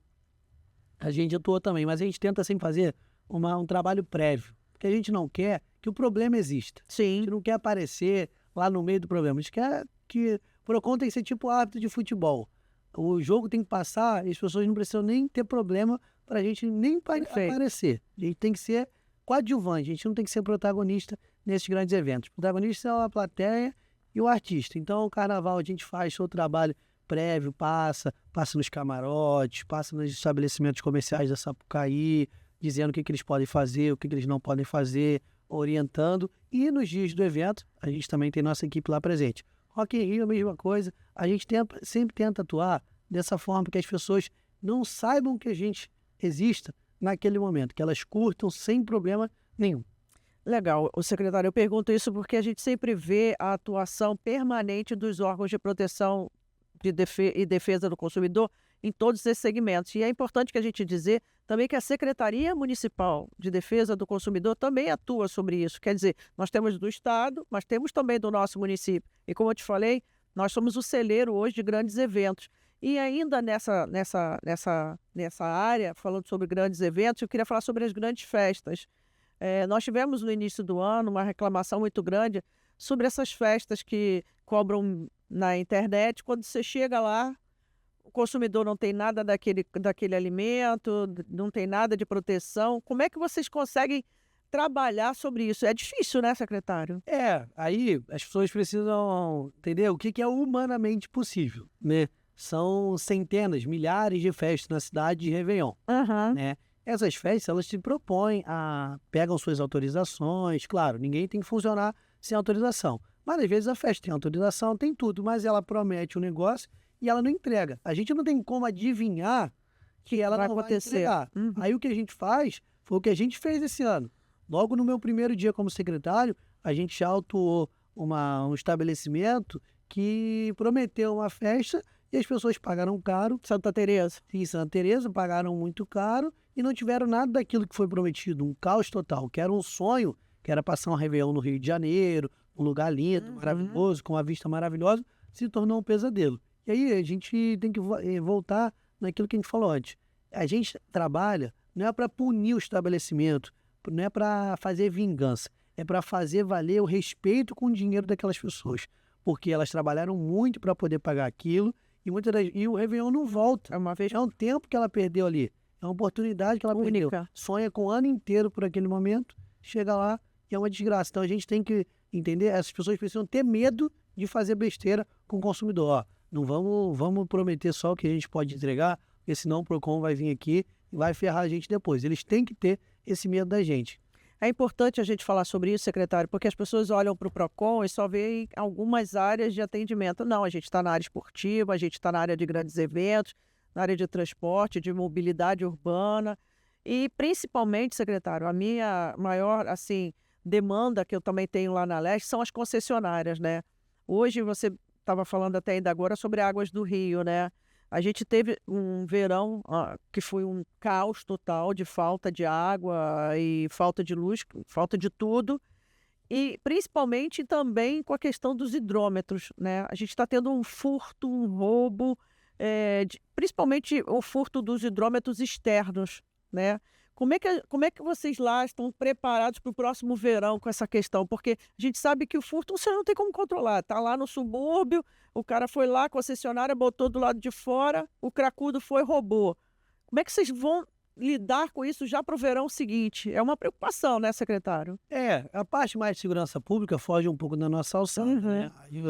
A gente atuou também, mas a gente tenta sempre fazer um trabalho prévio, porque a gente não quer que o problema exista. A Sim. gente não quer aparecer lá no meio do problema. A gente quer que o PROCON tem que ser tipo árbitro de futebol. O jogo tem que passar e as pessoas não precisam nem ter problema para a gente nem aparecer. A gente tem que ser coadjuvante, a gente não tem que ser protagonista nesses grandes eventos. O protagonista é a plateia e o artista. Então, o carnaval a gente faz seu trabalho prévio, passa nos camarotes, passa nos estabelecimentos comerciais da Sapucaí, dizendo o que eles podem fazer, o que eles não podem fazer, orientando. E nos dias do evento, a gente também tem nossa equipe lá presente. Rock in Rio, a mesma coisa. A gente sempre tenta atuar dessa forma, que as pessoas não saibam que a gente exista naquele momento, que elas curtam sem problema nenhum. Legal. O secretário, eu pergunto isso porque a gente sempre vê a atuação permanente dos órgãos de proteção e defesa do consumidor em todos esses segmentos. E é importante que a gente dizer também que a Secretaria Municipal de Defesa do Consumidor também atua sobre isso. Quer dizer, nós temos do Estado, mas temos também do nosso município. E como eu te falei, nós somos o celeiro hoje de grandes eventos. E ainda nessa área, falando sobre grandes eventos, eu queria falar sobre as grandes festas. Nós tivemos no início do ano uma reclamação muito grande sobre essas festas que cobram na internet. Quando você chega lá, o consumidor não tem nada daquele alimento, não tem nada de proteção. Como é que vocês conseguem trabalhar sobre isso? É difícil, né, secretário? Aí as pessoas precisam entender o que é humanamente possível, né? São centenas, milhares de festas na cidade de Réveillon, né? Essas festas, elas se propõem pegam suas autorizações, claro, ninguém tem que funcionar sem autorização. Mas às vezes a festa tem autorização, tem tudo, mas ela promete um negócio e ela não entrega. A gente não tem como adivinhar que ela não vai entregar. Aí o que a gente faz foi o que a gente fez esse ano. Logo no meu primeiro dia como secretário, a gente já autuou um estabelecimento que prometeu uma festa e as pessoas pagaram caro. Santa Teresa. Sim, Santa Teresa, pagaram muito caro e não tiveram nada daquilo que foi prometido. Um caos total, que era um sonho, que era passar um Réveillon no Rio de Janeiro, um lugar lindo, maravilhoso, com uma vista maravilhosa, se tornou um pesadelo. E aí a gente tem que voltar naquilo que a gente falou antes. A gente trabalha, não é para punir o estabelecimento, não é para fazer vingança, é para fazer valer o respeito com o dinheiro daquelas pessoas. Porque elas trabalharam muito para poder pagar aquilo e o Réveillon não volta. É um tempo que ela perdeu ali, é uma oportunidade que ela perdeu. Sonha com o ano inteiro por aquele momento, chega lá e é uma desgraça. Então a gente tem que entender, essas pessoas precisam ter medo de fazer besteira com o consumidor. Não vamos prometer só o que a gente pode entregar, porque senão o PROCON vai vir aqui e vai ferrar a gente depois. Eles têm que ter esse medo da gente. É importante a gente falar sobre isso, secretário, porque as pessoas olham para o PROCON e só veem algumas áreas de atendimento. Não, a gente está na área esportiva, a gente está na área de grandes eventos, na área de transporte, de mobilidade urbana. E, principalmente, secretário, a minha maior demanda que eu também tenho lá na Leste são as concessionárias, né? Hoje você estava falando até ainda agora sobre Águas do Rio, né? A gente teve um verão que foi um caos total de falta de água e falta de luz, falta de tudo. E principalmente também com a questão dos hidrômetros, né? A gente está tendo um furto, um roubo, principalmente o furto dos hidrômetros externos, né? Como é que vocês lá estão preparados para o próximo verão com essa questão? Porque a gente sabe que o furto você não tem como controlar. Está lá no subúrbio, o cara foi lá, a concessionária botou do lado de fora, o cracudo foi e roubou. Como é que vocês vão lidar com isso já para o verão seguinte? É uma preocupação, né, secretário? A parte mais de segurança pública foge um pouco da nossa alçada, né? Aí,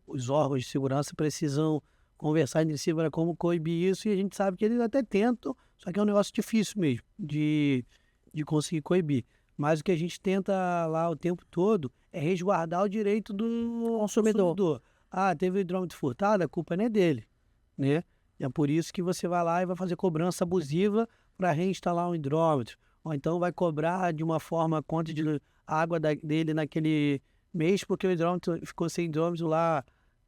os órgãos de segurança precisam conversar entre si para como coibir isso, e a gente sabe que eles até tentam, só que é um negócio difícil mesmo de conseguir coibir. Mas o que a gente tenta lá o tempo todo é resguardar o direito do consumidor. Ah, teve o hidrômetro furtado, a culpa não é dele, né? E é por isso que você vai lá e vai fazer cobrança abusiva para reinstalar um hidrômetro. Ou então vai cobrar de uma forma a conta de água dele naquele mês, porque o hidrômetro ficou sem hidrômetro lá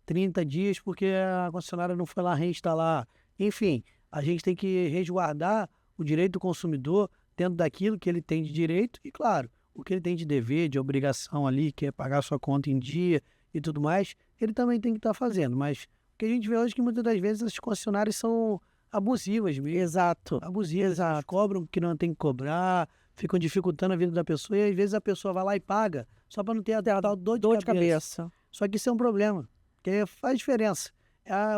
30 dias, porque a concessionária não foi lá reinstalar. Enfim, a gente tem que resguardar o direito do consumidor dentro daquilo que ele tem de direito e, claro, o que ele tem de dever, de obrigação ali, que é pagar sua conta em dia e tudo mais, ele também tem que estar fazendo. Mas o que a gente vê hoje é que muitas das vezes as concessionárias são abusivas mesmo. Exato. Abusivas, elas cobram o que não tem que cobrar, ficam dificultando a vida da pessoa e às vezes a pessoa vai lá e paga só para não ter a tal dor de cabeça. Só que isso é um problema, porque faz diferença.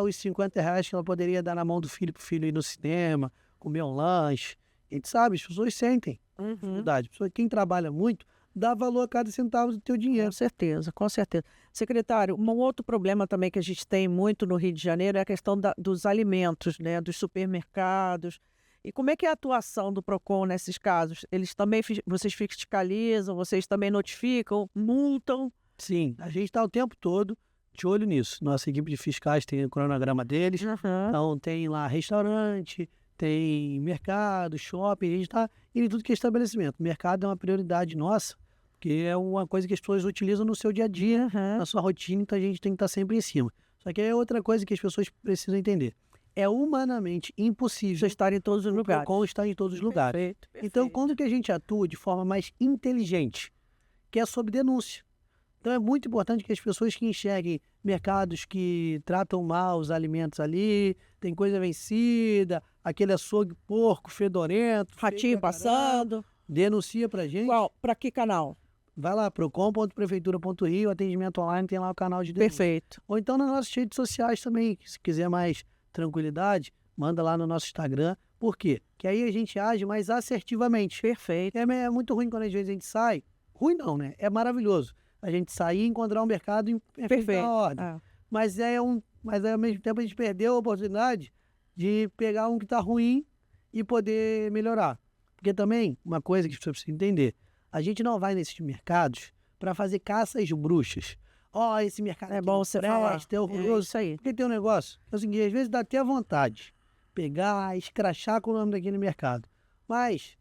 Os R$50 que ela poderia dar na mão do filho para o filho ir no cinema, comer um lanche. A gente sabe, as pessoas sentem dificuldade. Quem trabalha muito dá valor a cada centavo do teu dinheiro. Com certeza, com certeza. Secretário, um outro problema também que a gente tem muito no Rio de Janeiro é a questão dos alimentos, né, dos supermercados. E como é que é a atuação do PROCON nesses casos? Eles também, vocês fiscalizam, vocês também notificam, multam? Sim, a gente está o tempo todo de olho nisso. Nossa equipe de fiscais tem o cronograma deles, então tem lá restaurante, tem mercado, shopping, a gente está em tudo que é estabelecimento. O mercado é uma prioridade nossa, porque é uma coisa que as pessoas utilizam no seu dia a dia, na sua rotina, então a gente tem que estar sempre em cima. Só que é outra coisa que as pessoas precisam entender. É humanamente impossível estar em todos os lugares. O PROCON estar em todos os lugares. Perfeito. Então, quando que a gente atua de forma mais inteligente, que é sob denúncia. Então, é muito importante que as pessoas que enxerguem mercados que tratam mal os alimentos ali, tem coisa vencida, aquele açougue porco, fedorento, ratinho passando, denuncia pra gente. Qual? Para que canal? Vai lá, procon.prefeitura.rio, atendimento online, tem lá o canal de denúncia. Perfeito. Ou então nas nossas redes sociais também, se quiser mais tranquilidade, manda lá no nosso Instagram. Por quê? Que aí a gente age mais assertivamente. Perfeito. É muito ruim quando às vezes a gente sai. Ruim não, né? É maravilhoso. A gente sair e encontrar um mercado em perfeita ordem. Mas ao mesmo tempo a gente perdeu a oportunidade de pegar um que está ruim e poder melhorar. Porque também, uma coisa que as pessoas precisam entender, a gente não vai nesses mercados para fazer caça às bruxas. Esse mercado é bom você falar. É horroroso. Isso aí. Porque tem um negócio, é o seguinte, às vezes dá até vontade pegar, escrachar com o nome daquele mercado. Mas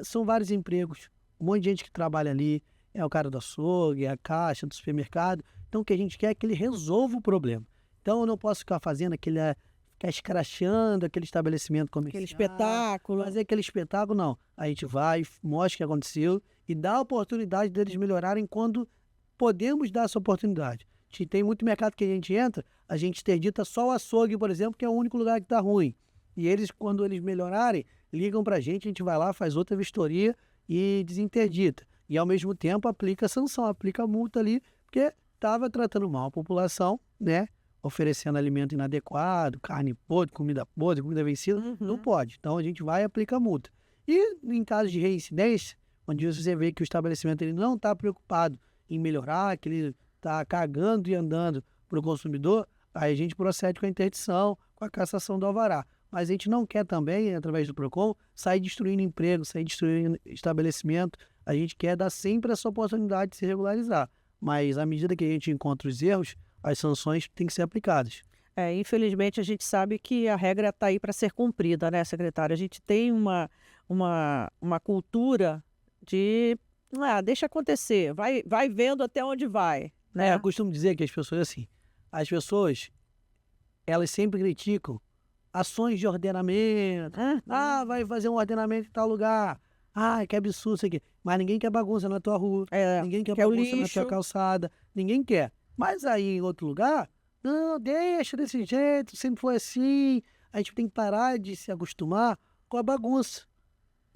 são vários empregos, um monte de gente que trabalha ali, é o cara do açougue, é a caixa do supermercado. Então o que a gente quer é que ele resolva o problema. Então eu não posso ficar fazendo ficar escrachando aquele estabelecimento comercial. Aquele espetáculo. Fazer aquele espetáculo, não. A gente vai, mostra o que aconteceu e dá a oportunidade deles melhorarem quando podemos dar essa oportunidade. Tem muito mercado que a gente entra, a gente interdita só o açougue, por exemplo, que é o único lugar que está ruim. E eles, quando eles melhorarem, ligam para a gente vai lá, faz outra vistoria e desinterdita. E, ao mesmo tempo, aplica sanção, aplica multa ali, porque estava tratando mal a população, né? Oferecendo alimento inadequado, carne podre, comida vencida, não pode. Então, a gente vai e aplica multa. E, em caso de reincidência, onde você vê que o estabelecimento ele não está preocupado em melhorar, que ele está cagando e andando para o consumidor, aí a gente procede com a interdição, com a cassação do alvará. Mas a gente não quer também, através do PROCON, sair destruindo emprego, sair destruindo estabelecimento. A gente quer dar sempre essa oportunidade de se regularizar. Mas, à medida que a gente encontra os erros, as sanções têm que ser aplicadas. Infelizmente, a gente sabe que a regra está aí para ser cumprida, né, secretário? A gente tem uma cultura de... deixa acontecer, vai vendo até onde vai. Né? Eu costumo dizer que as pessoas, elas sempre criticam ações de ordenamento. Vai fazer um ordenamento em tal lugar. Que absurdo isso aqui. Mas ninguém quer bagunça na tua rua. Ninguém quer bagunça na tua calçada. Ninguém quer. Mas aí em outro lugar, não, deixa desse jeito, sempre foi assim. A gente tem que parar de se acostumar com a bagunça.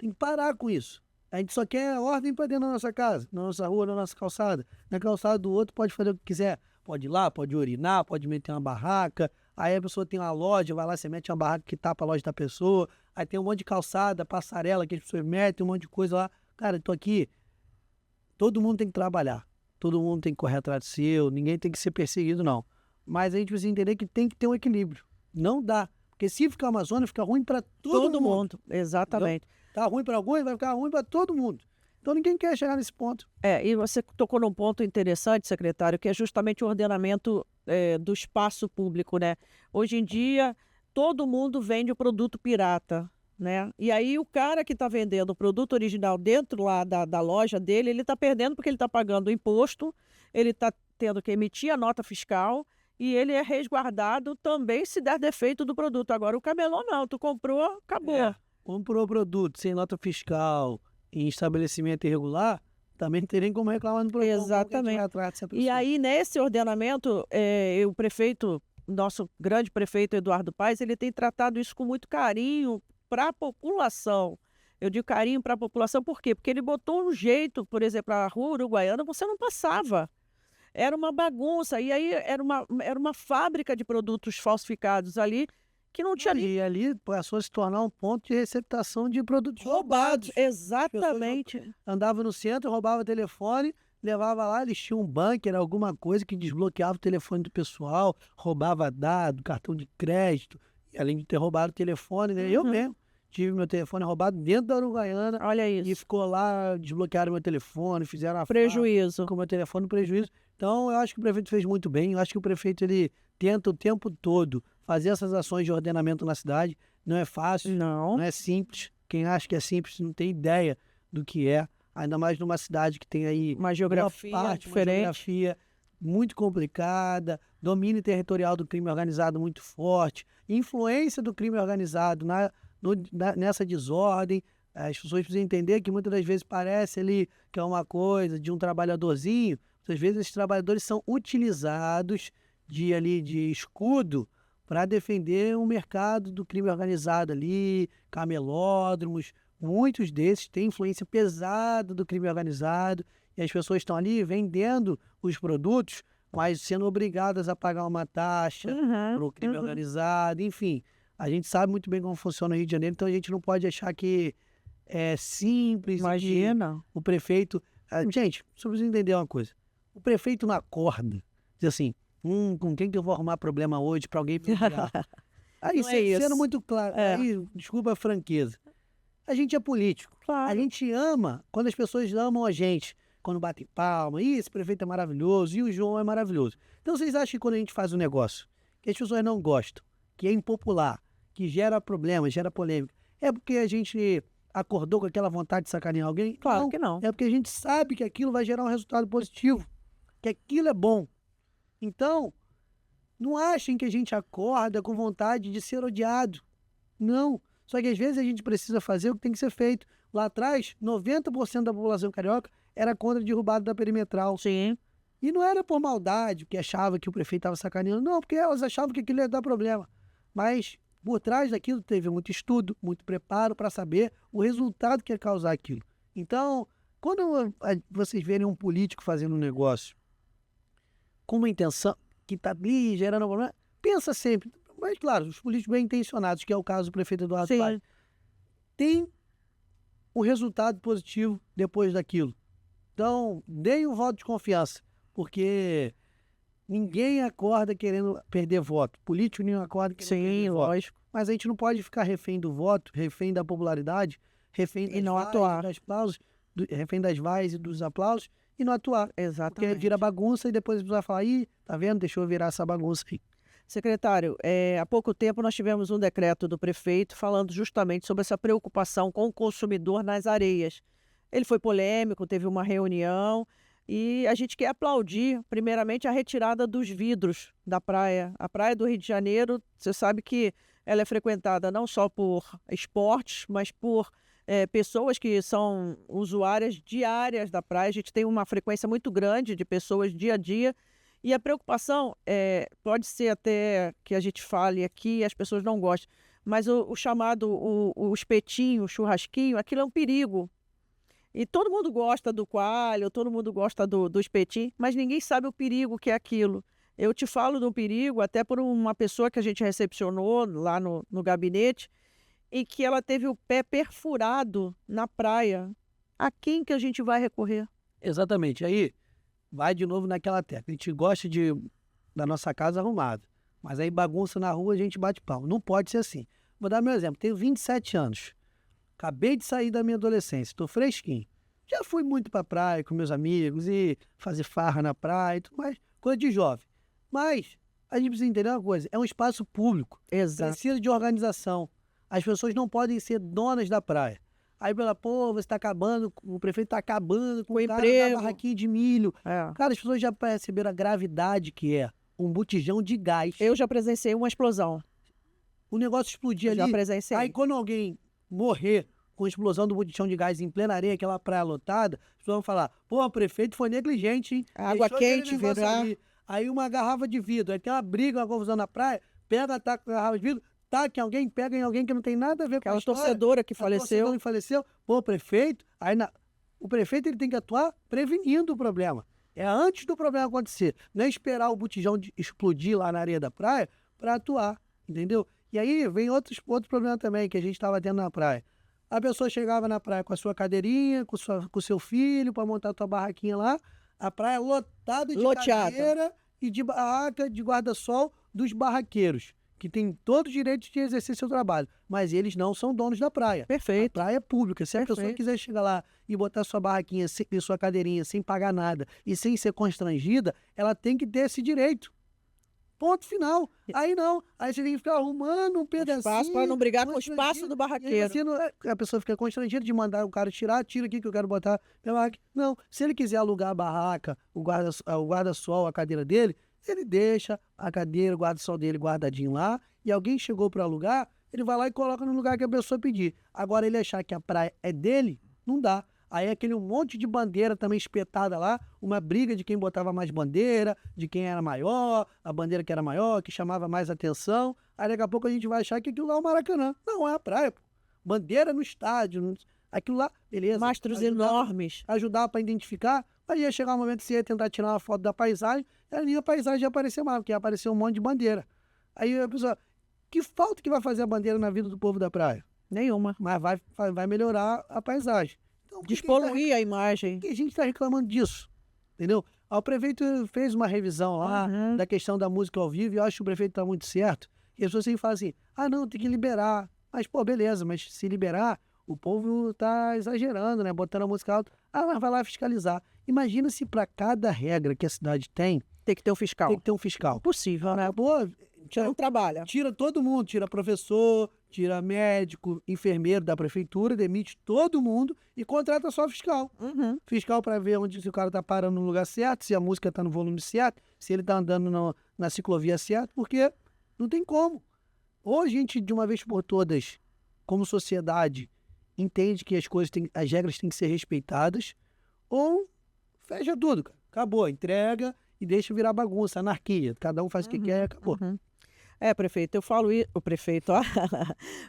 Tem que parar com isso. A gente só quer ordem para dentro da nossa casa, na nossa rua, na nossa calçada. Na calçada do outro pode fazer o que quiser. Pode ir lá, pode urinar, pode meter uma barraca. Aí a pessoa tem uma loja, vai lá, você mete uma barraca que tapa a loja da pessoa. Aí tem um monte de calçada, passarela que as pessoas metem, um monte de coisa lá. Cara, eu tô aqui. Todo mundo tem que trabalhar. Todo mundo tem que correr atrás do seu. Ninguém tem que ser perseguido, não. Mas a gente precisa entender que tem que ter um equilíbrio. Não dá. Porque se ficar uma zona, fica ruim para todo mundo. Exatamente. Entendeu? Tá ruim para alguns, vai ficar ruim para todo mundo. Então ninguém quer chegar nesse ponto. E você tocou num ponto interessante, secretário, que é justamente o ordenamento do espaço público, né? Hoje em dia, todo mundo vende o produto pirata, né? E aí o cara que está vendendo o produto original dentro lá da loja dele, ele está perdendo porque ele está pagando o imposto, ele está tendo que emitir a nota fiscal e ele é resguardado também se der defeito do produto. Agora o camelô não, tu comprou, acabou. Comprou produto sem nota fiscal em estabelecimento irregular, também não tem nem como reclamar no produto. Exatamente. E aí, nesse ordenamento, o prefeito, nosso grande prefeito Eduardo Paes, ele tem tratado isso com muito carinho para a população. Eu digo carinho para a população, por quê? Porque ele botou um jeito, por exemplo, a rua Uruguaiana, você não passava. Era uma bagunça. E aí era uma fábrica de produtos falsificados ali, que não tinha... E ali passou a se tornar um ponto de receptação de produtos roubados. Exatamente. Andava no centro, roubava o telefone, levava lá, eles tinham um bunker, alguma coisa que desbloqueava o telefone do pessoal, roubava dado, cartão de crédito, e além de ter roubado o telefone, né? Eu mesmo tive meu telefone roubado dentro da Uruguaiana. Olha isso. E ficou lá, desbloquearam meu telefone, fizeram a prejuízo com o meu telefone, prejuízo. Então, eu acho que o prefeito fez muito bem. Eu acho que o prefeito, ele tenta o tempo todo fazer essas ações de ordenamento na cidade. Não é fácil, não é simples. Quem acha que é simples não tem ideia do que é. Ainda mais numa cidade que tem aí uma geografia diferente. Uma geografia muito complicada, domínio territorial do crime organizado muito forte, influência do crime organizado nessa desordem. As pessoas precisam entender que muitas das vezes parece ali que é uma coisa de um trabalhadorzinho. Muitas vezes esses trabalhadores são utilizados de escudo para defender o mercado do crime organizado ali, camelódromos. Muitos desses têm influência pesada do crime organizado e as pessoas estão ali vendendo os produtos, mas sendo obrigadas a pagar uma taxa para o crime organizado. Enfim, a gente sabe muito bem como funciona o Rio de Janeiro, então a gente não pode achar que é simples. Imagina. O prefeito... Gente, só precisa entender uma coisa. O prefeito não acorda, diz assim, com quem que eu vou arrumar problema hoje para alguém me ligar? Aí, sendo muito claro, aí, desculpa a franqueza, a gente é político. Claro. A gente ama quando as pessoas amam a gente, quando batem palma, esse prefeito é maravilhoso, e o João é maravilhoso. Então vocês acham que quando a gente faz um negócio que as pessoas não gostam, que é impopular, que gera problemas, gera polêmica, é porque a gente acordou com aquela vontade de sacanear alguém? Claro que não. É porque a gente sabe que aquilo vai gerar um resultado positivo, que aquilo é bom. Então, não achem que a gente acorda com vontade de ser odiado. Não. Só que às vezes a gente precisa fazer o que tem que ser feito. Lá atrás, 90% da população carioca era contra a derrubada da perimetral. Sim. E não era por maldade, porque achava que o prefeito estava sacaneando. Não, porque elas achavam que aquilo ia dar problema. Mas por trás daquilo teve muito estudo, muito preparo para saber o resultado que ia causar aquilo. Então, quando vocês verem um político fazendo um negócio com uma intenção que está ali gerando um problema, pensa sempre. Mas, claro, os políticos bem intencionados, que é o caso do prefeito Eduardo Paes, tem um resultado positivo depois daquilo. Então, deem um voto de confiança, porque ninguém acorda querendo perder voto. Político nenhum acorda querendo perder voto. Lógico. Mas a gente não pode ficar refém do voto, refém da popularidade, refém das vaias, refém das vaias e dos aplausos, e não atuar. Exatamente. Porque vira bagunça e depois a pessoa vai falar, tá vendo? Deixa eu virar essa bagunça aí. Secretário, há pouco tempo nós tivemos um decreto do prefeito falando justamente sobre essa preocupação com o consumidor nas areias. Ele foi polêmico, teve uma reunião e a gente quer aplaudir, primeiramente, a retirada dos vidros da praia. A praia do Rio de Janeiro, você sabe que ela é frequentada não só por esportes, mas por pessoas que são usuárias diárias da praia. A gente tem uma frequência muito grande de pessoas dia a dia. E a preocupação pode ser até que a gente fale aqui e as pessoas não gostem, mas o chamado, o espetinho, o churrasquinho, aquilo é um perigo. E todo mundo gosta do coalho, todo mundo gosta do espetinho, mas ninguém sabe o perigo que é aquilo. Eu te falo do perigo até por uma pessoa que a gente recepcionou lá no gabinete, e que ela teve o pé perfurado na praia. A quem que a gente vai recorrer? Exatamente. Aí vai de novo naquela tecla. A gente gosta da nossa casa arrumada, mas aí bagunça na rua, a gente bate palma. Não pode ser assim. Vou dar meu exemplo. Tenho 27 anos. Acabei de sair da minha adolescência. Estou fresquinho. Já fui muito para praia com meus amigos e fazer farra na praia e tudo mais. Coisa de jovem. Mas a gente precisa entender uma coisa. É um espaço público. Exato. Precisa de organização. As pessoas não podem ser donas da praia. Aí pela, pô, você está acabando, o prefeito está acabando com o cara emprego. da barraquinha de milho. É. Cara, as pessoas já perceberam a gravidade que é um botijão de gás. Eu já presenciei uma explosão. O negócio explodir Eu ali. já presenciei. Aí quando alguém morrer com a explosão do botijão de gás em plena areia, aquela praia lotada, as pessoas vão falar, pô, o prefeito foi negligente, hein? Água Deixou aquele quente, negócio virar. ali. Aí uma garrafa de vidro, aí tem uma briga, uma confusão na praia, pega, taca a garrafa de vidro, taca em alguém, pega em alguém que não tem nada a ver com a Aquela história. torcedora que A faleceu. torcedora que faleceu, pô, o prefeito, o prefeito ele tem que atuar prevenindo o problema. É antes do problema acontecer, não é esperar o botijão explodir lá na areia da praia para atuar, entendeu? E aí vem outro problema também que a gente estava tendo na praia. A pessoa chegava na praia com a sua cadeirinha, com o seu filho, para montar a tua barraquinha lá, a praia lotada de Loteada. cadeira e de barraca, de guarda-sol dos barraqueiros, que têm todo o direito de exercer seu trabalho, mas eles não são donos da praia. Perfeito. A praia é pública. Se a pessoa Perfeito. quiser chegar lá e botar sua barraquinha e sua cadeirinha sem pagar nada e sem ser constrangida, ela tem que ter esse direito. Ponto final. Aí não. Aí você tem que ficar arrumando um pedacinho. Espaço para não brigar com o constrangido. espaço do E aí barraqueiro. você a pessoa fica constrangida de mandar o cara tirar, tira aqui que eu quero botar minha barraca. Não. Se ele quiser alugar a barraca, o guarda-sol, a cadeira dele, ele deixa a cadeira, o guarda-sol dele guardadinho lá, e alguém chegou para alugar, ele vai lá e coloca no lugar que a pessoa pedir. Agora, ele achar que a praia é dele, não dá. Aí aquele monte de bandeira também espetada lá, uma briga de quem botava mais bandeira, de quem era maior, a bandeira que era maior, que chamava mais atenção. Aí daqui a pouco a gente vai achar que aquilo lá é o Maracanã. Não, é a praia, pô. Bandeira no estádio, aquilo lá, beleza. Mastros enormes. Ajudar para identificar, aí ia chegar um momento que você ia tentar tirar uma foto da paisagem, e ali a paisagem ia aparecer mais, porque ia aparecer um monte de bandeira. Aí a pessoa, que falta que vai fazer a bandeira na vida do povo da praia? Nenhuma. Mas vai melhorar a paisagem. Então, Despoluir a imagem. que a gente está reclamando disso? Entendeu? O prefeito fez uma revisão lá da questão da música ao vivo, e eu acho que o prefeito está muito certo. E as pessoas sempre falam assim, não, tem que liberar. Mas, pô, beleza, mas se liberar, o povo tá exagerando, né? Botando a música alta. Mas vai lá fiscalizar. Imagina se para cada regra que a cidade tem que ter um fiscal. Tem que ter um fiscal. Impossível, né? Pô, Não trabalha. tira todo mundo, tira professor, tira médico, enfermeiro da prefeitura, demite todo mundo e contrata só fiscal. Uhum. Fiscal para ver se o cara tá parando no lugar certo, se a música tá no volume certo, se ele tá andando na ciclovia certa, porque não tem como. Ou a gente, de uma vez por todas, como sociedade, entende que as regras têm que ser respeitadas, ou fecha tudo, cara. Acabou, entrega e deixa virar bagunça, anarquia. Cada um faz o que quer e acabou. Prefeito, eu falo isso, o prefeito,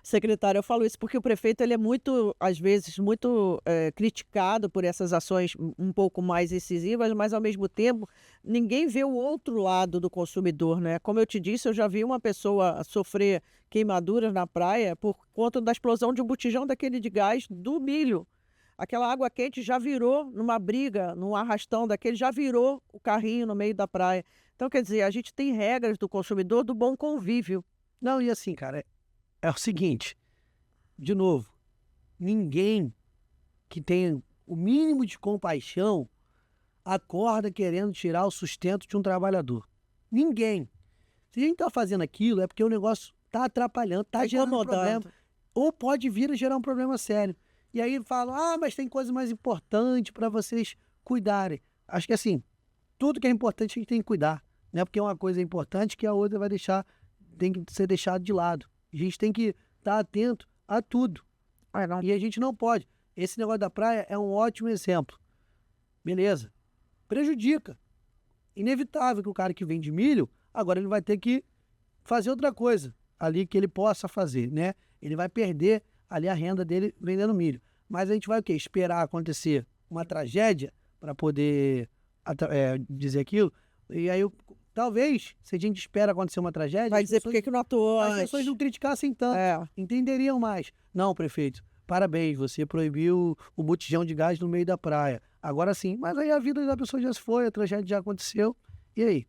secretário, eu falo isso porque o prefeito ele é muito, às vezes, muito criticado por essas ações um pouco mais incisivas, mas ao mesmo tempo ninguém vê o outro lado do consumidor, né? Como eu te disse, eu já vi uma pessoa sofrer queimaduras na praia por conta da explosão de um botijão daquele de gás do milho. Aquela água quente já virou numa briga, num arrastão daquele, já virou o carrinho no meio da praia. Então, quer dizer, a gente tem regras do consumidor do bom convívio. Não, e assim, cara, é o seguinte, de novo, ninguém que tenha o mínimo de compaixão acorda querendo tirar o sustento de um trabalhador. Ninguém. Se a gente está fazendo aquilo, é porque o negócio está atrapalhando, está gerando um problema. Ou pode vir a gerar um problema sério. E aí falam, mas tem coisa mais importante para vocês cuidarem. Acho que assim, tudo que é importante a gente tem que cuidar. Não é porque uma coisa é importante que a outra tem que ser deixada de lado. A gente tem que estar atento a tudo. E a gente não pode. Esse negócio da praia é um ótimo exemplo. Beleza. Prejudica. Inevitável que o cara que vende milho, agora ele vai ter que fazer outra coisa. ali que ele possa fazer, né? Ele vai perder ali a renda dele vendendo milho. Mas a gente vai o quê? Esperar acontecer uma tragédia para poder dizer aquilo. E aí, talvez, se a gente espera acontecer uma tragédia... Vai dizer por que não atuou as antes. pessoas não criticassem tanto, entenderiam mais. Não, prefeito, parabéns, você proibiu o botijão de gás no meio da praia. Agora sim, mas aí a vida da pessoa já se foi, a tragédia já aconteceu. E aí?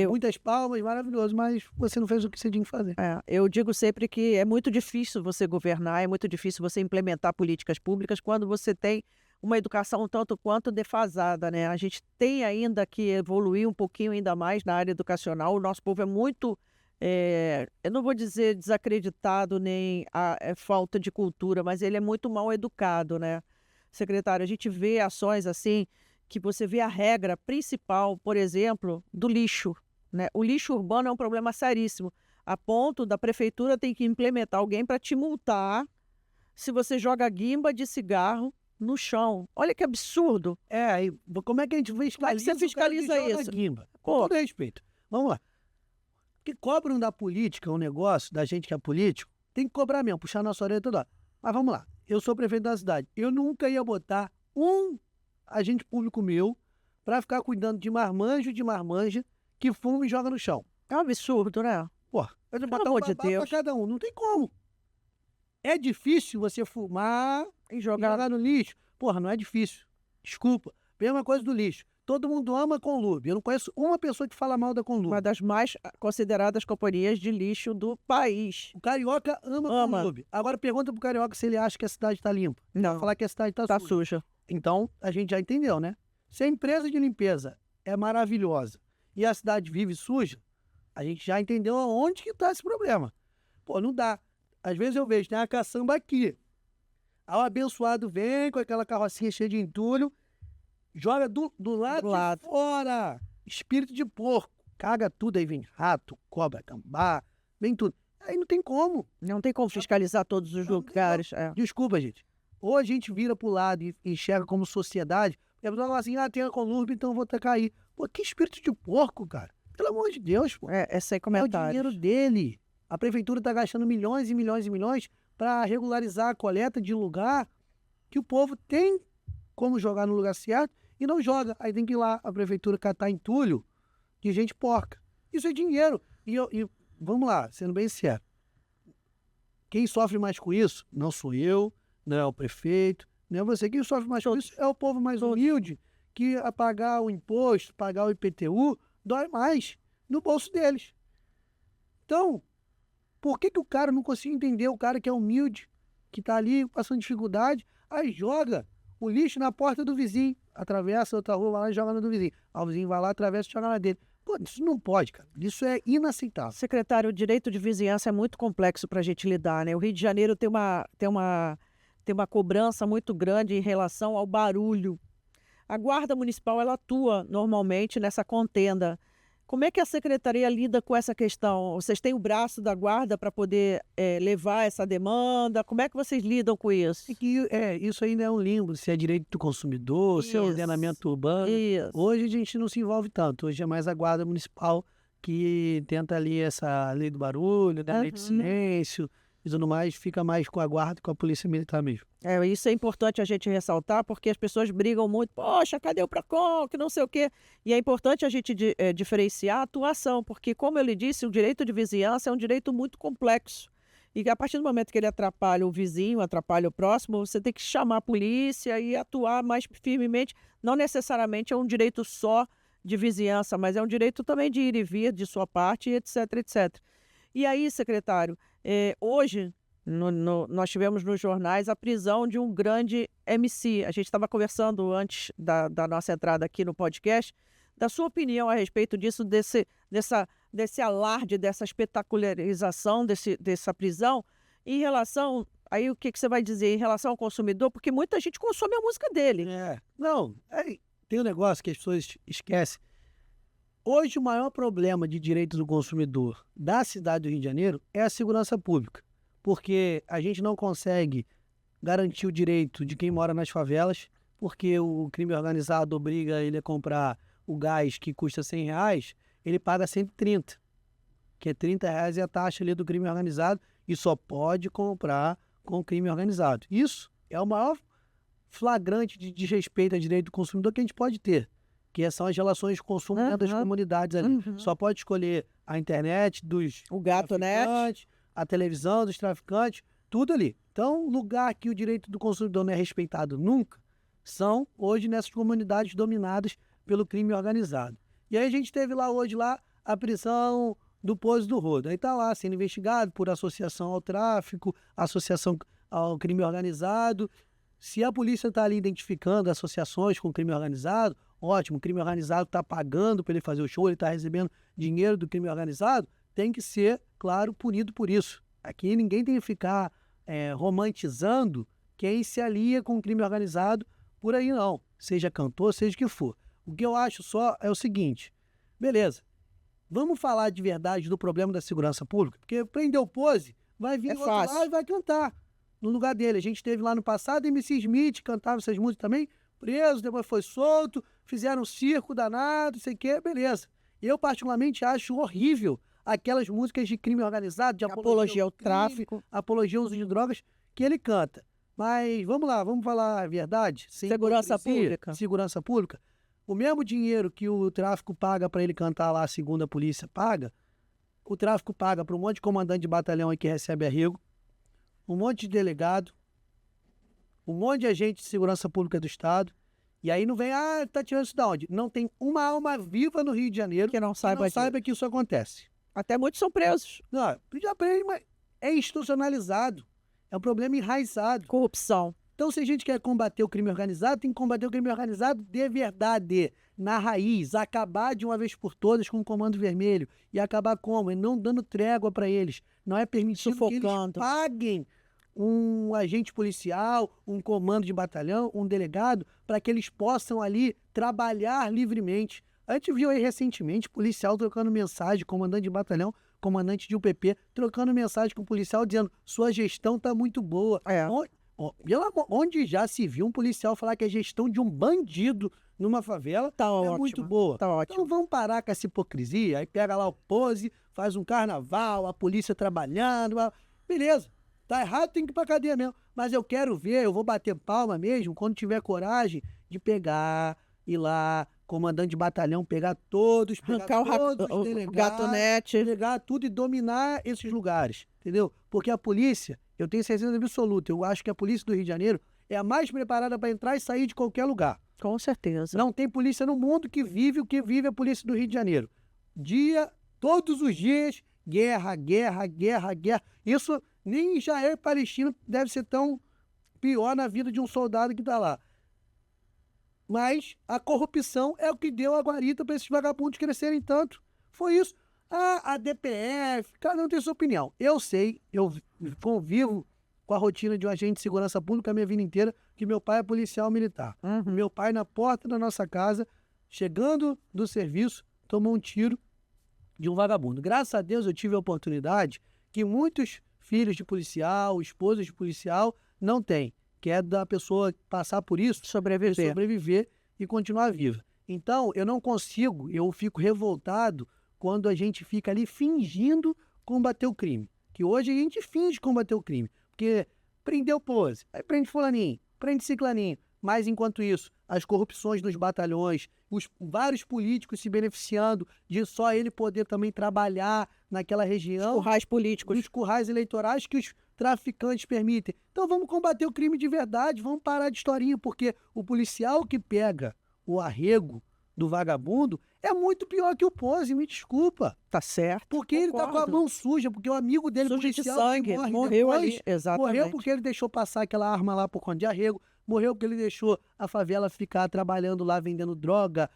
Muitas palmas, maravilhoso, mas você não fez o que você tinha que fazer. Eu digo sempre que é muito difícil você governar, é muito difícil você implementar políticas públicas quando você tem uma educação um tanto quanto defasada, né? A gente tem ainda que evoluir um pouquinho ainda mais na área educacional. O nosso povo é muito, eu não vou dizer desacreditado nem falta de cultura, mas ele é muito mal educado, né? Secretário, a gente vê ações assim, que você vê a regra principal, por exemplo, do lixo, né? O lixo urbano é um problema seríssimo, a ponto da prefeitura ter que implementar alguém para te multar se você joga guimba de cigarro no chão. Olha que absurdo. E como é que a gente fiscaliza? Como é que você fiscaliza isso? Guimba? Com todo respeito. Vamos lá. Que cobram da política um negócio, da gente que é político, tem que cobrar mesmo, puxar nossa orelha toda hora. Mas vamos lá. Eu sou prefeito da cidade. Eu nunca ia botar um agente público meu para ficar cuidando de marmanja que fuma e joga no chão. É um absurdo, né? Eu vou botar um babá para cada um. Não tem como. É difícil você fumar e jogar no lixo. Não é difícil. Desculpa. Mesma coisa do lixo. Todo mundo ama a Conlurb. Eu não conheço uma pessoa que fala mal da Conlurb. Uma das mais consideradas companhias de lixo do país. O carioca ama a Conlurb. Agora pergunta pro carioca se ele acha que a cidade está limpa. Não. Vai falar que a cidade está suja. Então, a gente já entendeu, né? Se a empresa de limpeza é maravilhosa e a cidade vive suja, a gente já entendeu aonde que está esse problema. Não dá. Às vezes eu vejo, tem uma caçamba aqui. Aí o abençoado vem com aquela carrocinha cheia de entulho, joga do lado de fora. Espírito de porco. Caga tudo, aí vem rato, cobra, gambá, vem tudo. Aí não tem como. Não tem como fiscalizar todos os lugares. Desculpa, gente. Ou a gente vira pro lado e enxerga como sociedade, e a pessoa fala assim, tem a Conlurb, então eu vou tacar aí. Que espírito de porco, cara. Pelo amor de Deus, pô. É sem comentários. É o dinheiro dele. A prefeitura está gastando milhões e milhões e milhões para regularizar a coleta de lugar que o povo tem como jogar no lugar certo e não joga. Aí tem que ir lá a prefeitura catar entulho de gente porca. Isso é dinheiro. E vamos lá, sendo bem sério. Quem sofre mais com isso não sou eu, não é o prefeito, não é você. Quem sofre mais com isso é o povo mais humilde, que a pagar o imposto, pagar o IPTU, dói mais no bolso deles. Então, por que o cara não consegue entender, o cara que é humilde, que está ali passando dificuldade, aí joga o lixo na porta do vizinho, atravessa outra rua, vai lá e joga no do vizinho. Aí o vizinho vai lá, atravessa e joga na dele. Isso não pode, cara. Isso é inaceitável. Secretário, o direito de vizinhança é muito complexo para a gente lidar, né? O Rio de Janeiro tem uma cobrança muito grande em relação ao barulho. A Guarda Municipal, ela atua normalmente nessa contenda. Como é que a Secretaria lida com essa questão? Vocês têm o braço da Guarda para poder levar essa demanda? Como é que vocês lidam com isso? Isso ainda é um limbo, se é direito do consumidor, se é ordenamento urbano. Isso. Hoje a gente não se envolve tanto. Hoje é mais a Guarda Municipal que tenta ali essa lei do barulho, né? Lei do silêncio e tudo mais, fica mais com a Guarda e com a Polícia Militar mesmo. Isso é importante a gente ressaltar, porque as pessoas brigam muito, poxa, cadê o PROCON, que não sei o quê. E é importante a gente diferenciar a atuação, porque, como eu lhe disse, o direito de vizinhança é um direito muito complexo. E a partir do momento que ele atrapalha o vizinho, atrapalha o próximo, você tem que chamar a polícia e atuar mais firmemente. Não necessariamente é um direito só de vizinhança, mas é um direito também de ir e vir de sua parte, etc, etc. E aí, secretário, hoje nós tivemos nos jornais a prisão de um grande MC. A gente estava conversando antes da nossa entrada aqui no podcast, da sua opinião a respeito disso, desse alarde, dessa espetacularização dessa prisão, em relação, aí o que você vai dizer em relação ao consumidor, porque muita gente consome a música dele. Tem um negócio que as pessoas esquecem. Hoje o maior problema de direitos do consumidor da cidade do Rio de Janeiro é a segurança pública, porque a gente não consegue garantir o direito de quem mora nas favelas, porque o crime organizado obriga ele a comprar o gás que custa R$100, ele paga 130. que é R$30 é a taxa ali do crime organizado e só pode comprar com crime organizado. Isso é o maior flagrante de desrespeito ao direito do consumidor que a gente pode ter, que são as relações de consumo dentro das comunidades ali. Só pode escolher a internet dos O GatoNet, a televisão dos traficantes, tudo ali. Então, lugar que o direito do consumidor não é respeitado nunca, são hoje nessas comunidades dominadas pelo crime organizado. E aí a gente teve lá hoje a prisão do Pose do Rodo. Aí está lá sendo investigado por associação ao tráfico, associação ao crime organizado. Se a polícia está ali identificando associações com crime organizado, ótimo, o crime organizado está pagando para ele fazer o show, ele está recebendo dinheiro do crime organizado, tem que ser, claro, punido por isso. Aqui ninguém tem que ficar romantizando quem se alia com o crime organizado por aí não, seja cantor, seja o que for. O que eu acho só é o seguinte, beleza, vamos falar de verdade do problema da segurança pública, porque prender o Pose, vai vir outro lá e vai cantar no lugar dele. A gente teve lá no passado MC Smith, cantava essas músicas também, preso, depois foi solto, fizeram um circo danado, sei o que, beleza. Eu particularmente acho horrível aquelas músicas de crime organizado, de apologia ao tráfico, apologia ao uso de drogas, que ele canta. Mas vamos lá, vamos falar a verdade. Segurança pública. Segurança pública. O mesmo dinheiro que o tráfico paga para ele cantar lá, segundo a polícia paga, o tráfico paga para um monte de comandante de batalhão aí que recebe arrego, um monte de delegado, um monte de agente de segurança pública do Estado. E aí não vem, tá tirando isso da onde? Não tem uma alma viva no Rio de Janeiro que não saiba que isso acontece. Até muitos são presos. Não, já preso, mas é institucionalizado. É um problema enraizado. Corrupção. Então, se a gente quer combater o crime organizado, tem que combater o crime organizado de verdade, na raiz, acabar de uma vez por todas com o Comando Vermelho. E acabar como? É não dando trégua para eles. Não é permitindo que eles paguem um agente policial, um comando de batalhão, um delegado, para que eles possam ali trabalhar livremente. A gente viu aí recentemente policial trocando mensagem, comandante de batalhão, comandante de UPP, trocando mensagem com o policial dizendo sua gestão está muito boa. Onde já se viu um policial falar que a gestão de um bandido numa favela muito boa. Tá ótimo. Então vamos parar com essa hipocrisia. Aí pega lá o Pose, faz um carnaval, a polícia trabalhando. Beleza, tá errado, tem que ir pra cadeia mesmo. Mas eu quero ver, eu vou bater palma mesmo quando tiver coragem de pegar, ir lá, comandante de batalhão, pegar todos, arrancar o GatoNet, pegar tudo e dominar esses lugares, entendeu? Porque a polícia, eu tenho certeza absoluta, eu acho que a polícia do Rio de Janeiro é a mais preparada para entrar e sair de qualquer lugar. Com certeza. Não tem polícia no mundo que vive o que vive a polícia do Rio de Janeiro. Todos os dias, guerra, guerra, guerra, guerra. Isso nem Israel e Palestina deve ser tão pior na vida de um soldado que está lá. Mas a corrupção é o que deu a guarita para esses vagabundos crescerem tanto. Foi isso. A DPF, cada um tem sua opinião. Eu sei, eu convivo com a rotina de um agente de segurança pública a minha vida inteira, que meu pai é policial militar. Meu pai, na porta da nossa casa, chegando do serviço, tomou um tiro de um vagabundo. Graças a Deus eu tive a oportunidade que muitos filhos de policial, esposas de policial, não têm. Que é da pessoa passar por isso, sobreviver e continuar viva. Então, eu não consigo, eu fico revoltado quando a gente fica ali fingindo combater o crime. Que hoje a gente finge combater o crime. Porque prendeu Pose, aí prende fulaninho, prende ciclaninho. Mas, enquanto isso, as corrupções nos batalhões, os vários políticos se beneficiando de só ele poder também trabalhar naquela região. Os currais políticos. Os currais eleitorais que os traficantes permitem. Então vamos combater o crime de verdade, vamos parar de historinha, porque o policial que pega o arrego do vagabundo é muito pior que o Pose, me desculpa. Tá certo. Porque ele tá com a mão suja, porque o amigo dele, suja policial, de sangue, morreu depois, ali, exatamente. Morreu porque ele deixou passar aquela arma lá por conta de arrego, morreu porque ele deixou a favela ficar trabalhando lá, vendendo droga,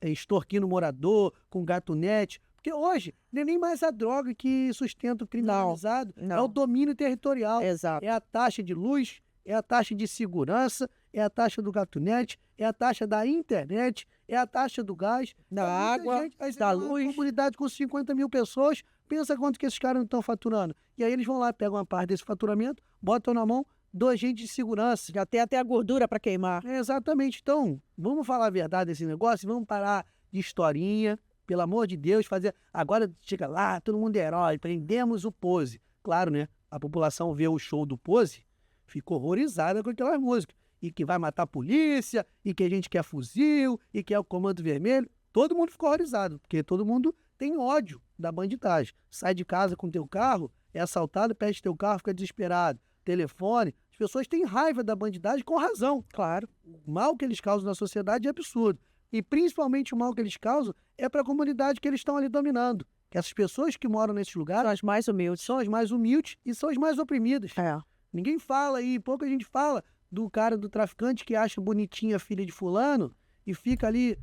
extorquindo morador, com GatoNet. Porque hoje não é nem mais a droga que sustenta o crime organizado, é o domínio territorial. Exato. É a taxa de luz, é a taxa de segurança, é a taxa do GatoNet, é a taxa da internet, é a taxa do gás, da água, da luz. Uma comunidade com 50 mil pessoas, pensa quanto que esses caras não estão faturando. E aí eles vão lá, pegam uma parte desse faturamento, botam na mão do agente de segurança. Já tem até a gordura para queimar. Exatamente. Então, vamos falar a verdade desse negócio, vamos parar de historinha. pelo amor de Deus, fazer... Agora chega lá, todo mundo é herói, prendemos o Pose. Claro, né? A população vê o show do Pose, ficou horrorizada com aquelas músicas. E que vai matar a polícia, e que a gente quer fuzil, e que é o Comando Vermelho. Todo mundo ficou horrorizado, porque todo mundo tem ódio da bandidagem. Sai de casa com teu carro, é assaltado, perde teu carro, fica desesperado. Telefone. As pessoas têm raiva da bandidagem com razão. Claro. O mal que eles causam na sociedade é absurdo. E principalmente o mal que eles causam é para a comunidade que eles estão ali dominando. Que essas pessoas que moram nesses lugares São as mais humildes. são as mais humildes e são as mais oprimidas. É. Ninguém fala aí, pouca gente fala do cara, do traficante que acha bonitinha a filha de fulano e fica ali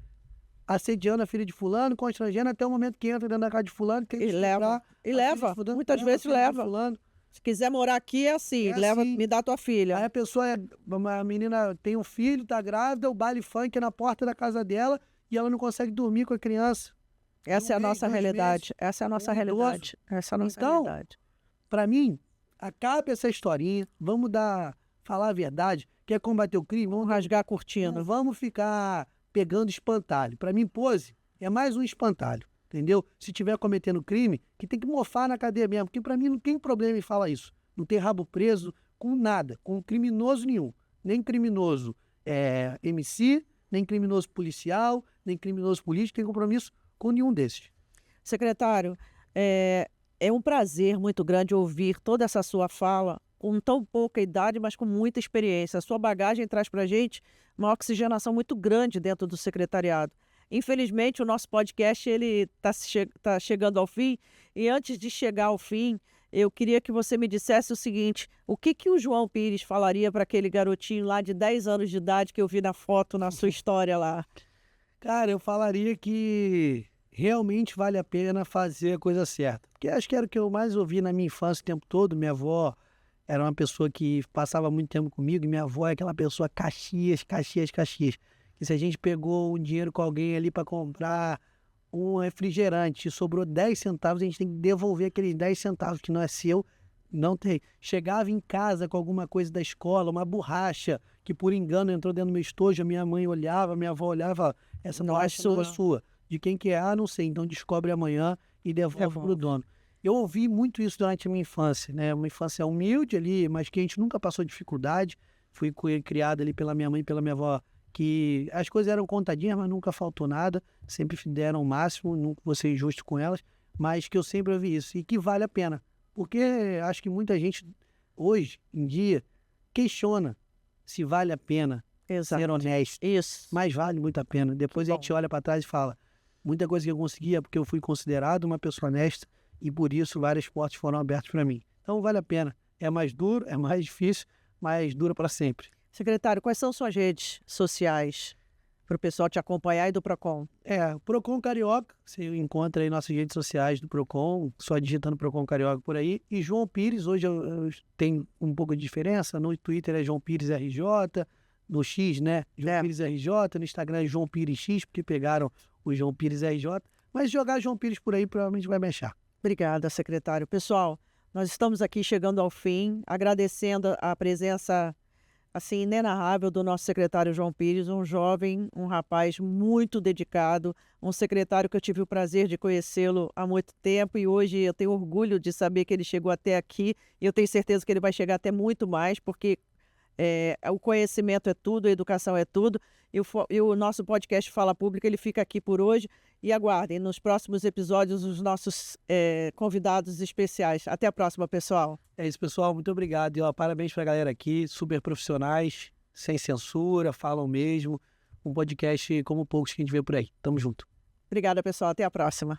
assediando a filha de fulano, constrangendo até o momento que entra dentro da casa de fulano. E leva. E leva. Muitas vezes leva. Se quiser morar aqui é assim, leva, assim. me dá tua filha. Aí a pessoa, a menina tem um filho, tá grávida, o baile funk é na porta da casa dela e ela não consegue dormir com a criança. Essa é a nossa realidade. Essa é a nossa realidade. Essa é a nossa realidade. Para mim, acabe essa historinha, vamos falar a verdade, quer combater o crime, Vamos rasgar a cortina. não vamos ficar pegando espantalho. Para mim, Pose é mais um espantalho, entendeu? Se tiver cometendo crime, que tem que mofar na cadeia mesmo, porque para mim não tem problema em falar isso. Não tem rabo preso com nada, com criminoso nenhum. Nem criminoso MC, nem criminoso policial, nem criminoso político, tem compromisso com nenhum desses. Secretário, é um prazer muito grande ouvir toda essa sua fala, com tão pouca idade, mas com muita experiência. A sua bagagem traz para a gente uma oxigenação muito grande dentro do secretariado. Infelizmente, o nosso podcast está chegando ao fim, e antes de chegar ao fim, eu queria que você me dissesse o seguinte: o que o João Pires falaria para aquele garotinho lá de 10 anos de idade que eu vi na foto, na sua história lá? Cara, eu falaria que realmente vale a pena fazer a coisa certa. Porque acho que era o que eu mais ouvi na minha infância o tempo todo. Minha avó era uma pessoa que passava muito tempo comigo, e minha avó é aquela pessoa Caxias. Que se a gente pegou um dinheiro com alguém ali para comprar um refrigerante e sobrou 10 centavos, a gente tem que devolver aqueles 10 centavos, que não é seu, não tem. Chegava em casa com alguma coisa da escola, uma borracha, que por engano entrou dentro do meu estojo, a minha mãe olhava, minha avó olhava, essa borracha não é sua. De quem que é? Ah, não sei. Então descobre amanhã e devolve para o dono. Eu ouvi muito isso durante a minha infância, né? Uma infância humilde ali, mas que a gente nunca passou dificuldade. Fui criado ali pela minha mãe e pela minha avó, que as coisas eram contadinhas, mas nunca faltou nada. Sempre deram o máximo, nunca vou ser injusto com elas, mas que eu sempre ouvi isso. E que vale a pena. Porque acho que muita gente, hoje em dia, questiona se vale a pena ser honesto. Isso. Mas vale muito a pena. Depois a gente olha para trás e fala: muita coisa que eu consegui é porque eu fui considerado uma pessoa honesta e por isso várias portas foram abertas para mim. Então vale a pena. É mais duro, é mais difícil, mas dura para sempre. Secretário, quais são suas redes sociais para o pessoal te acompanhar e do PROCON? Procon Carioca, você encontra aí nossas redes sociais do PROCON, só digitando PROCON Carioca por aí. E João Pires, hoje eu tenho um pouco de diferença, no Twitter é João Pires RJ, no X, né? João Pires RJ, no Instagram é João Pires X, porque pegaram o João Pires RJ. Mas jogar João Pires por aí provavelmente vai me achar. Obrigada, secretário. Pessoal, nós estamos aqui chegando ao fim, agradecendo a presença assim inenarrável do nosso secretário João Pires, um jovem, um rapaz muito dedicado, um secretário que eu tive o prazer de conhecê-lo há muito tempo, e hoje eu tenho orgulho de saber que ele chegou até aqui, e eu tenho certeza que ele vai chegar até muito mais, porque o conhecimento é tudo, a educação é tudo, e o nosso podcast Fala Pública, ele fica aqui por hoje, e aguardem nos próximos episódios os nossos convidados especiais. Até a próxima, pessoal. É isso, pessoal, muito obrigado, e parabéns pra galera aqui, super profissionais, sem censura, falam mesmo, um podcast como poucos que a gente vê por aí. Tamo junto. Obrigada, pessoal, até a próxima.